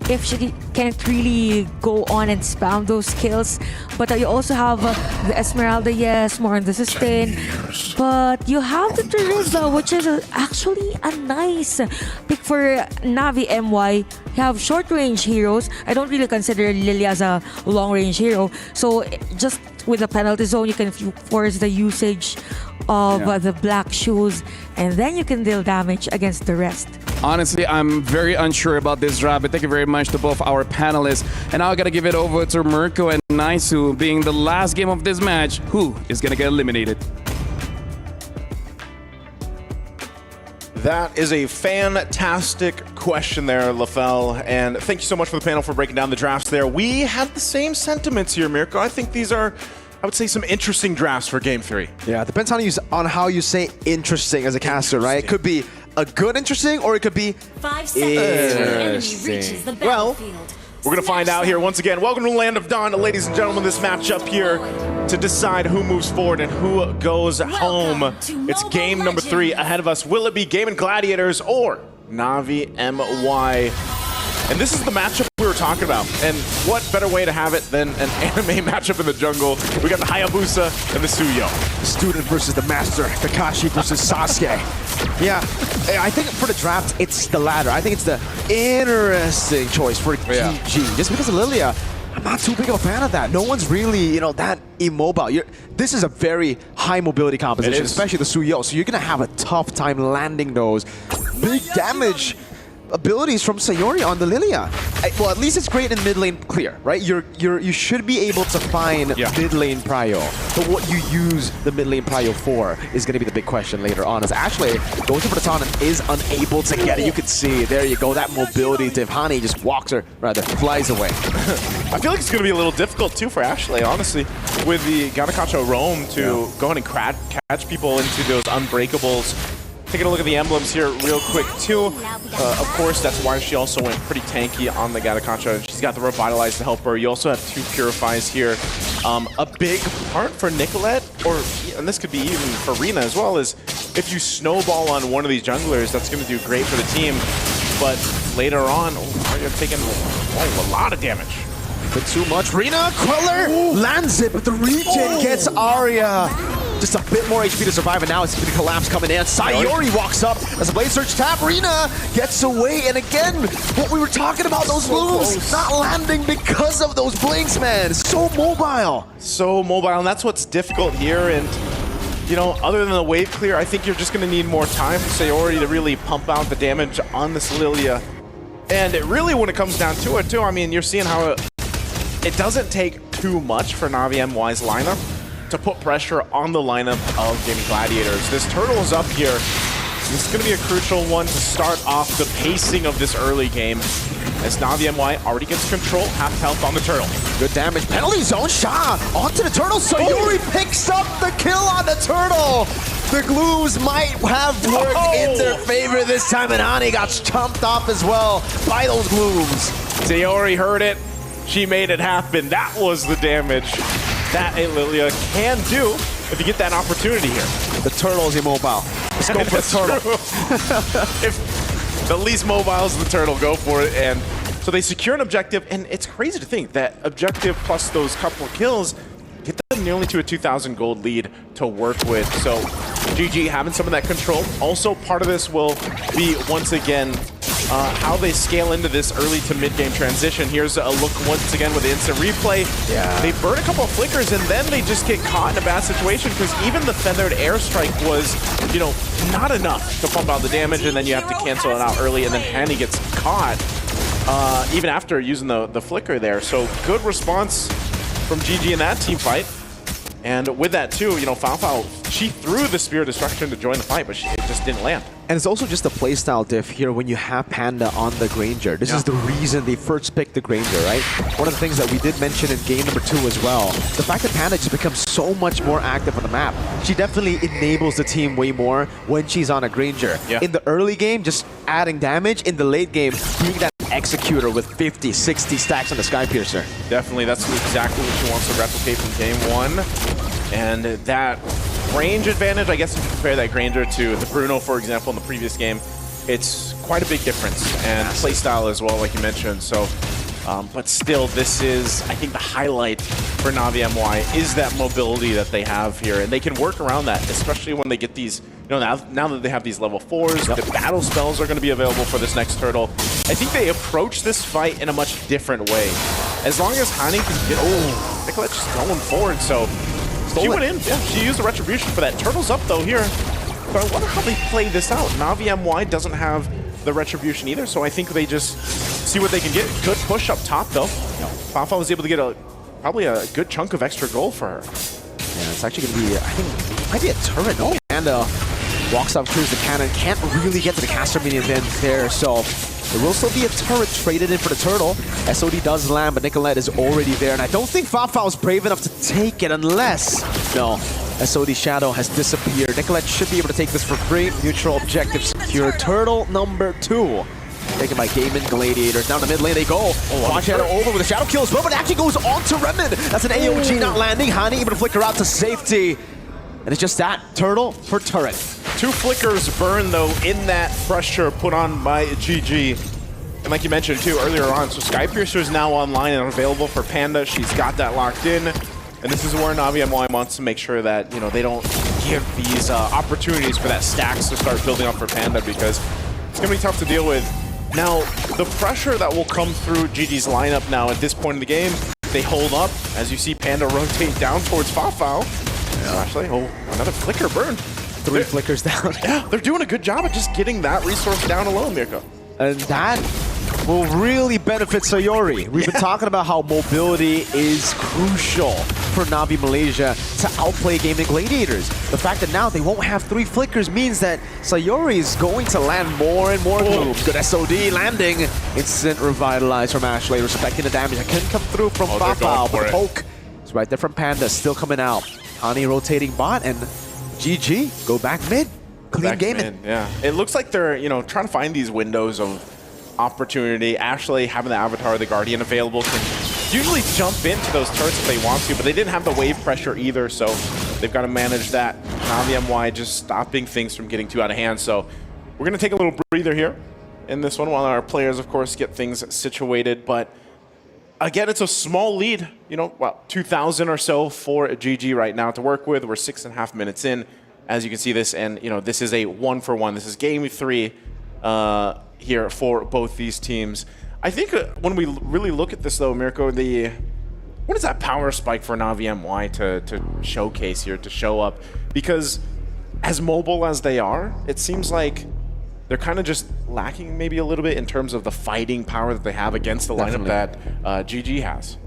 If she can't really go on and spam those skills. But you also have the Esmeralda, yes, more on the sustain. But you have the Teresa, which is actually a nice pick for Navi MY. You have short-range heroes. I don't really consider Lilia as a long-range hero. So just with the penalty zone, you can force the usage of the black shoes, and then you can deal damage against the rest. Honestly, I'm very unsure about this draft, but thank you very much to both our panelists. And now I gotta give it over to Mirko and Naisu, being the last game of this match. Who is gonna get eliminated? That is a fantastic question there, LaFell, and thank you so much for the panel for breaking down the drafts there. We had the same sentiments here, Mirko. I think these are, I would say, some interesting drafts for Game 3. Yeah, it depends on how you say interesting as a caster, right? It could be a good interesting, or it could be 5 seconds till the enemy reaches the Well, battlefield. we're going to find out here once again. Welcome to Land of Dawn, ladies and gentlemen. This matchup here to decide who moves forward and who goes home. It's game number 3 ahead of us. Will it be Gaimin Gladiators or Navi MWI? And this is the matchup we were talking about. And what better way to have it than an anime matchup in the jungle? We got the Hayabusa and the Suyo. the student versus the master, Kakashi versus Sasuke. Yeah, I think for the draft, it's the latter. I think it's the interesting choice for GG. Just because of Lilia, I'm not too big of a fan of that. No one's really, that immobile. This is a very high mobility composition, especially the Suyo. So you're gonna have a tough time landing those big damage abilities from Sayori on the Lilia. Well, at least it's great in mid lane clear, right? You should be able to find mid lane prio. But what you use the mid lane prio for is going to be the big question later on. As Ashley goes for the taunt and is unable to get it. You can see, there you go, that mobility. Tivhani just walks, or rather flies away. I feel like it's going to be a little difficult too for Ashley, honestly, with the Ganakacho roam to go ahead and catch people into those unbreakables. Taking a look at the emblems here real quick too. Of course, that's why she also went pretty tanky on the Ganakacho. She's got the Revitalize to help her. You also have 2 Purifies here. A big part for Nicolette, and this could be even for Rina as well, is if you snowball on one of these junglers, that's going to do great for the team. But later on, you're taking a lot of damage. But too much. Rina, Queller lands it, but the regen gets Arya. Just a bit more HP to survive, and now it's going to collapse coming in. Sayori walks up as a Blade Surge tap. Rina gets away, and again, what we were talking about, those moves not landing because of those blinks, man. So mobile. So mobile, and that's what's difficult here. And, other than the wave clear, I think you're just going to need more time for Sayori to really pump out the damage on this Lilia. And it really, when it comes down to it, too, I mean, you're seeing how it doesn't take too much for Navi MY's lineup to put pressure on the lineup of Gaimin Gladiators. This turtle is up here. This is going to be a crucial one to start off the pacing of this early game, as Navi MY already gets control, half health on the turtle. Good damage. Penalty zone. Sha onto the turtle. Sayori picks up the kill on the turtle. The glues might have worked in their favor this time, and Ani got chomped off as well by those glues. Sayori heard it. She made it happen. That was the damage that a Lilia can do if you get that opportunity here. The turtle is immobile. Let's go for the turtle. If the least mobile is the turtle, go for it. And so they secure an objective, and it's crazy to think that objective plus those couple of kills get them nearly to a 2,000 gold lead to work with. So GG having some of that control. Also, part of this will be, once again, how they scale into this early to mid-game transition. Here's a look once again with the instant replay. Yeah. They burn a couple of flickers, and then they just get caught in a bad situation, because even the feathered airstrike was, not enough to pump out the damage, and then you have to cancel it out early, and then Hanny gets caught even after using the flicker there. So good response from GG in that team fight. And with that too, Fao she threw the Spear of Destruction to join the fight, but it just didn't land. And it's also just a playstyle diff here when you have Panda on the Granger. This is the reason they first picked the Granger, right? One of the things that we did mention in game number 2 as well, the fact that Panda just becomes so much more active on the map. She definitely enables the team way more when she's on a Granger. In the early game, just adding damage. In the late game, being that executor with 50, 60 stacks on the Skypiercer. Definitely, that's exactly what she wants to replicate from game 1. And that range advantage, I guess if you compare that Granger to the Bruno, for example, in the previous game, it's quite a big difference. And playstyle as well, like you mentioned. So, but still, this is, I think, the highlight for Navi MWI is that mobility that they have here. And they can work around that, especially when they get these, you know, now that they have these level 4s, the battle spells are going to be available for this next turtle. I think they approach this fight in a much different way. As long as Hani can get, Nicolette's just going forward, so she went in, she used the Retribution for that. Turtle's up though here, but I wonder how they play this out. Navi MWI doesn't have the Retribution either, so I think they just see what they can get. Good push up top though. Fafa was able to get probably a good chunk of extra gold for her. Yeah, it's actually going to be, I think, it might be a turret. No, Panda walks up, clears the cannon, can't really get to the caster minion there, so there will still be a turret traded in for the turtle. SOD does land, but Nicolette is already there, and I don't think Fafa was brave enough to take it unless... No, SOD Shadow has disappeared. Nicolette should be able to take this for free. Neutral objective secure. Turtle number 2. Taken by Gaimin Gladiators. Down the mid lane they go. Quad Shadow over with a Shadow kill as well, but it actually goes on to Remen. That's an AOG not landing. Hani able to flicker out to safety. And it's just that, turtle for turret. 2 flickers burn though in that pressure put on by GG. And like you mentioned too earlier on, so Skypiercer is now online and available for Panda. She's got that locked in. And this is where Navi MWI wants to make sure that, you know, they don't give these opportunities for that stacks to start building up for Panda, because it's going to be tough to deal with. Now, the pressure that will come through GG's lineup now at this point in the game, they hold up as you see Panda rotate down towards Fafao. Actually, another flicker burn. 3 flickers down. Yeah, they're doing a good job of just getting that resource down alone, Mirko. And that will really benefit Sayori. We've been talking about how mobility is crucial for Navi Malaysia to outplay Gaimin Gladiators. The fact that now they won't have 3 flickers means that Sayori is going to land more and more moves. Good SOD landing. Instant revitalize from Ashley, respecting the damage that couldn't come through from Fafao. But the poke is right there from Panda, still coming out. Hani rotating bot, and GG go back mid. Clean gaming. Yeah, it looks like they're, you know, trying to find these windows of opportunity. Ashley having the Avatar, the Guardian available, can usually jump into those turrets if they want to, but they didn't have the wave pressure either, so they've got to manage that. Navi MWI just stopping things from getting too out of hand. So we're going to take a little breather here in this one while our players, of course, get things situated. But again, it's a small lead, you know, well, 2,000 or so for GG right now to work with. We're 6.5 minutes in, as you can see this, and, you know, this is a 1-for-1. This is game 3 here for both these teams. I think when we really look at this, though, Mirko, what is that power spike for Navi MWI to showcase here, to show up? Because as mobile as they are, it seems like they're kind of just lacking maybe a little bit in terms of the fighting power that they have against the lineup that GG has.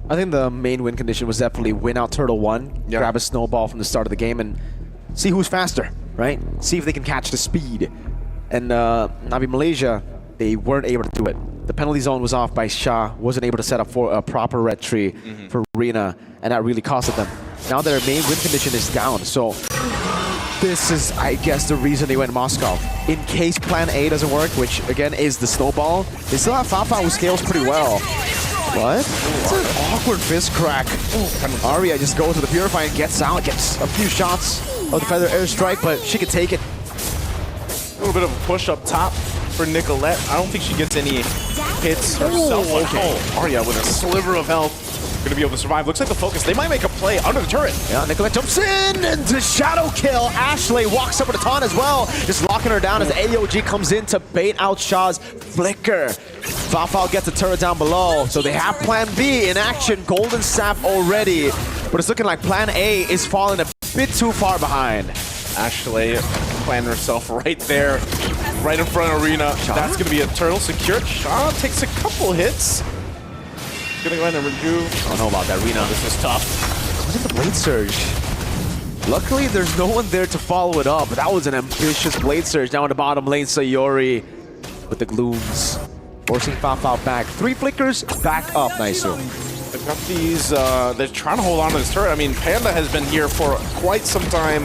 I think the main win condition was definitely win out Turtle 1, grab a snowball from the start of the game, and see who's faster, right? See if they can catch the speed. And Navi Malaysia, they weren't able to do it. The penalty zone was off by Shah, wasn't able to set up for a proper red tree for Rina, and that really costed them. Now their main win condition is down, so this is, I guess, the reason they went Moscow. In case plan A doesn't work, which again is the snowball, they still have Fafa who scales pretty well. What? It's an awkward fist crack. Arya just goes to the Purify and gets out, gets a few shots of the Feather Airstrike, but she can take it. A little bit of a push up top for Nicolette. I don't think she gets any hits herself. Arya with a sliver of health. Going to be able to survive. Looks like the focus. They might make a play under the turret. Yeah, Nicolette jumps in into shadow kill. Ashley walks up with a taunt as well. Just locking her down as AOG comes in to bait out Shaw's flicker. Fafao gets the turret down below. So they have plan B in action. Golden Staff already. But it's looking like plan A is falling a bit too far behind. Ashley planted herself right there, right in front of Arena. That's going to be a turtle secured. Shaw takes a couple hits. Gonna go in and redo. I don't know about that, Rena. This is tough. Was it the Blade Surge? Luckily, there's no one there to follow it up. But that was an ambitious blade surge down in the bottom lane. Sayori with the glooms, forcing Fafao back. 3 flickers, back up, Naisu. They've got these, they're trying to hold on to this turret. I mean, Panda has been here for quite some time.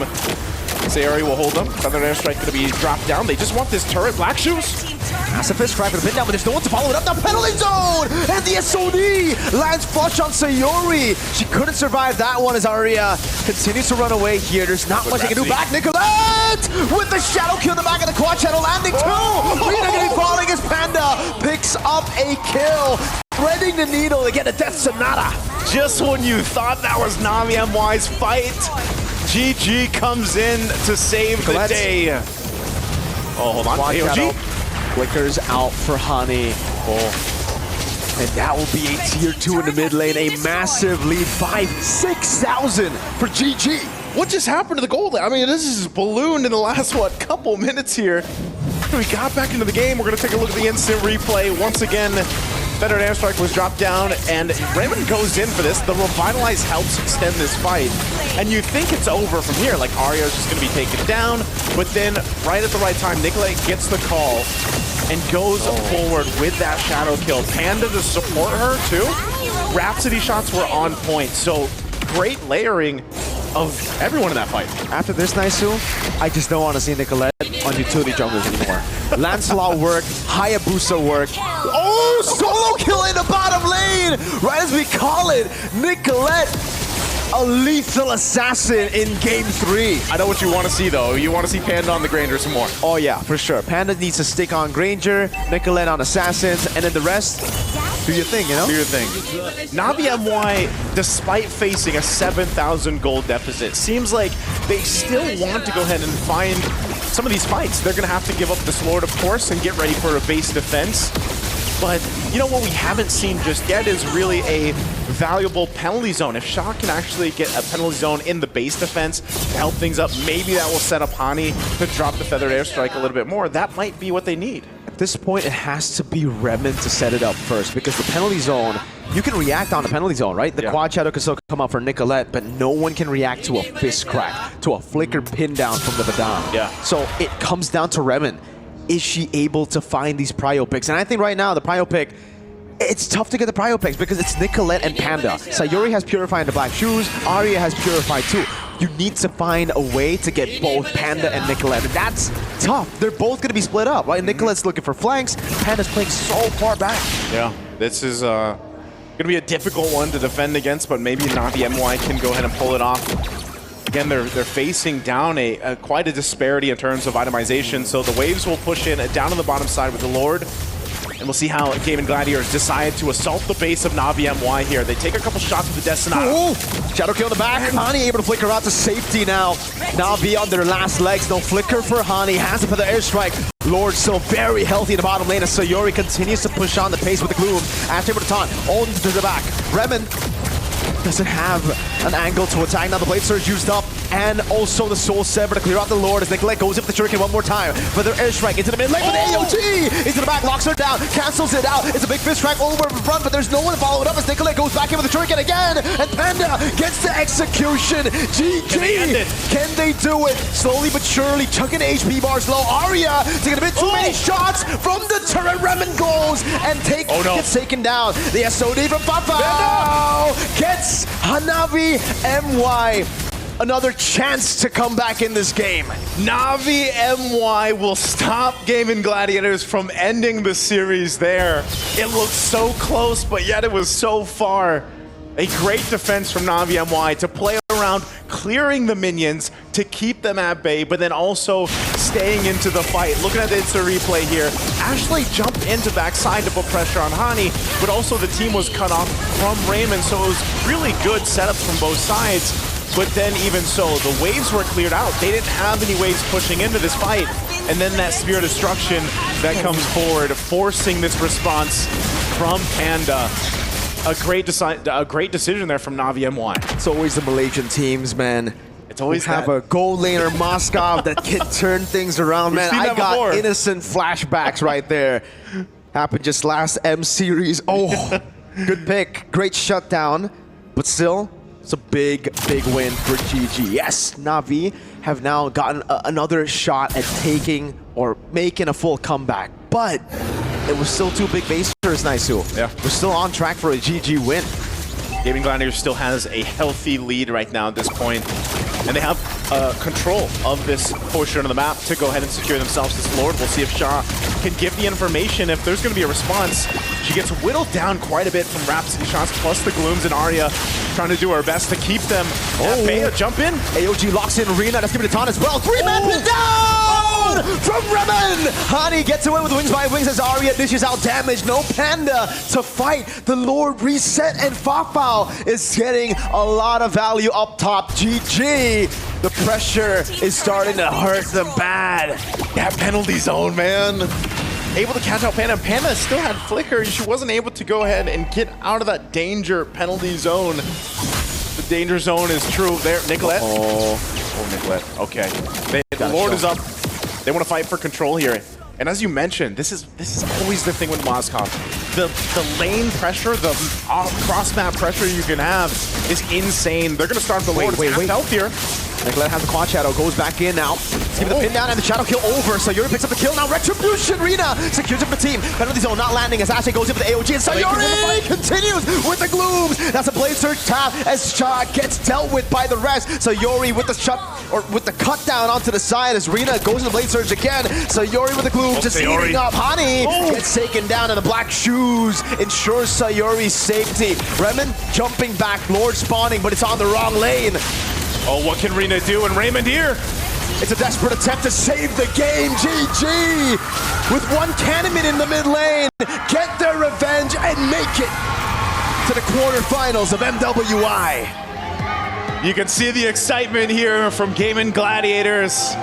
Sayori will hold them. Feathered Airstrike going to be dropped down. They just want this turret. Black Shoes. Massive fist crack with the pin down, but there's no one to follow it up. Now penalty zone! And the SOD lands flush on Sayori. She couldn't survive that one as Aria continues to run away here. There's not much they can do. Back Nicolette with the shadow kill in the back of the quad channel landing too. Rina going to be falling as Panda picks up a kill. Threading the needle to get a death sonata. Just when you thought that was Navi MY's fight, GG comes in to save the day. Oh, hold on. AOG. Flickers out for Hani. And that will be a tier 2 in the mid lane. A massive lead, 6,000 for GG. What just happened to the gold lane? I mean, this is ballooned in the last, couple minutes here. We got back into the game. We're going to take a look at the instant replay. Once again, Feathered Airstrike was dropped down, and Raymond goes in for this. The Revitalize helps extend this fight. And you think it's over from here, like Arya's just going to be taken down, but then right at the right time, Nicolette gets the call and goes forward with that shadow kill. Panda to support her too. Rhapsody shots were on point, so great layering of everyone in that fight. After this, Naisu, I just don't want to see Nicolette on utility junglers anymore. Lancelot work, Hayabusa work. Oh, solo kill in the bottom lane! Right as we call it, Nicolette, a lethal assassin in game 3. I know what you want to see though. You want to see Panda on the Granger some more. Oh yeah, for sure. Panda needs to stick on Granger, Nicolette on Assassins, and then the rest, do your thing, you know? Do your thing. Navi MY, despite facing a 7,000 gold deficit, seems like they still want to go ahead and find some of these fights. They're going to have to give up the Lord, of course, and get ready for a base defense. But you know what we haven't seen just yet is really a valuable penalty zone. If Shaw can actually get a penalty zone in the base defense to help things up, maybe that will set up Hani to drop the Feathered Airstrike a little bit more. That might be what they need. At this point, it has to be Remen to set it up first, because the penalty zone, you can react on the penalty zone, right? The quad shadow can still come out for Nicolette, but no one can react to a fist crack, to a flicker pin down from the Vadam. Yeah. So it comes down to Remen. Is she able to find these prio picks? And I think right now, the prio pick, it's tough to get the prio picks because it's Nicolette and Panda. Sayori has Purify in the black shoes. Arya has Purify too. You need to find a way to get both Panda and Nicolette. And that's tough. They're both going to be split up, right? Nicolette's looking for flanks. Panda's playing so far back. Yeah, this is going to be a difficult one to defend against, but maybe Navi MY can go ahead and pull it off. Again, they're facing down quite a disparity in terms of itemization, so the waves will push in down on the bottom side with the Lord. And we'll see how Gaimin Gladiators decide to assault the base of Navi MY here. They take a couple shots with the Death Sonata. Ooh, shadow kill in the back. Hani able to flicker out to safety now. Navi on their last legs. No flicker for Hani. Has it for the airstrike. Lord still very healthy in the bottom lane as Sayori continues to push on the pace with the Gloom. Ashtray with the taunt. On to the back. Remen doesn't have an angle to attack. Now the Blade Surge used up, and also the Soul Sever to clear out the Lord as Nicolette goes in for the Shuriken one more time. For their airstrike into the mid lane with AOG! Into the back, locks her down, cancels it out. It's a big fist track over in front, but there's no one to follow it up as Nicolette goes back in with the Shuriken again, and Panda gets the execution. GG! Can they end it? Can they do it? Slowly but surely, chucking HP bars low. Arya taking a bit too many shots from the turret. Remen goes and gets taken down. The SOD from Fafao gets Hanavi MY another chance to come back in this game. Navi MY will stop Gaimin Gladiators from ending the series there. It looked so close, but yet it was so far. A great defense from Navi MY to play around, clearing the minions to keep them at bay, but then also staying into the fight. Looking at the instant replay here, Ashley jumped into backside to put pressure on Hani, but also the team was cut off from Raymond, so it was really good setups from both sides. But then even so, the waves were cleared out. They didn't have any waves pushing into this fight. And then that Spear of Destruction that comes forward, forcing this response from Panda. A great decision there from Navi MY. It's always the Malaysian teams, man. It's always have a gold laner Moskov that can turn things around, man. I got innocent flashbacks right there. Happened just last M series. Oh, good pick. Great shutdown. But still, It's a big, big win for GG. Yes, Na'Vi have now gotten another shot at taking or making a full comeback, but it was still two big basers, Naisu. Yeah. We're still on track for a GG win. Gaimin Gladiators still has a healthy lead right now at this point, and they have control of this portion of the map to go ahead and secure themselves this Lord. We'll see if Shaw can give the information, if there's going to be a response. She gets whittled down quite a bit from Rhapsody shots, plus the Glooms and Arya trying to do her best to keep them. Bea, jump in. AOG locks in Rina, that's giving it to Ton as well. Three-man pin down from Remen! Hani gets away with wings by wings as Arya dishes out damage. No Panda to fight. The Lord reset, and Fafao is getting a lot of value up top. GG. The pressure is starting to hurt them bad. That penalty zone, man. Able to catch out Panda. Panda still had flicker. She wasn't able to go ahead and get out of that danger penalty zone. The danger zone is true there. Nicolette. Oh, Nicolette. Okay. The Lord is up. They want to fight for control here. And as you mentioned, this is always the thing with Moscow. The lane pressure, the cross-map pressure you can have is insane. They're going to start the Lord. Wait. Health here. Nicolette has the quad shadow, goes back in now. Give the pin down and the shadow kill over. Sayuri picks up the kill now. Retribution, Rina secures it for the team. Penalty zone not landing as Ashe goes in for the AOG, and Sayuri continues with the Glooms. That's a Blade Surge tap as Shaw gets dealt with by the rest. Sayuri with the shut, or with the cut down onto the side as Rina goes into Blade Surge again. Sayuri with the Glooms just eating up. Hani gets taken down, and the black shoes ensures Sayuri's safety. Remen jumping back, Lord spawning, but it's on the wrong lane. Oh, what can Rina do? And Raymond here. It's a desperate attempt to save the game. GG! With one Cannon in the mid lane, get their revenge and make it to the quarterfinals of MWI. You can see the excitement here from Gaimin Gladiators.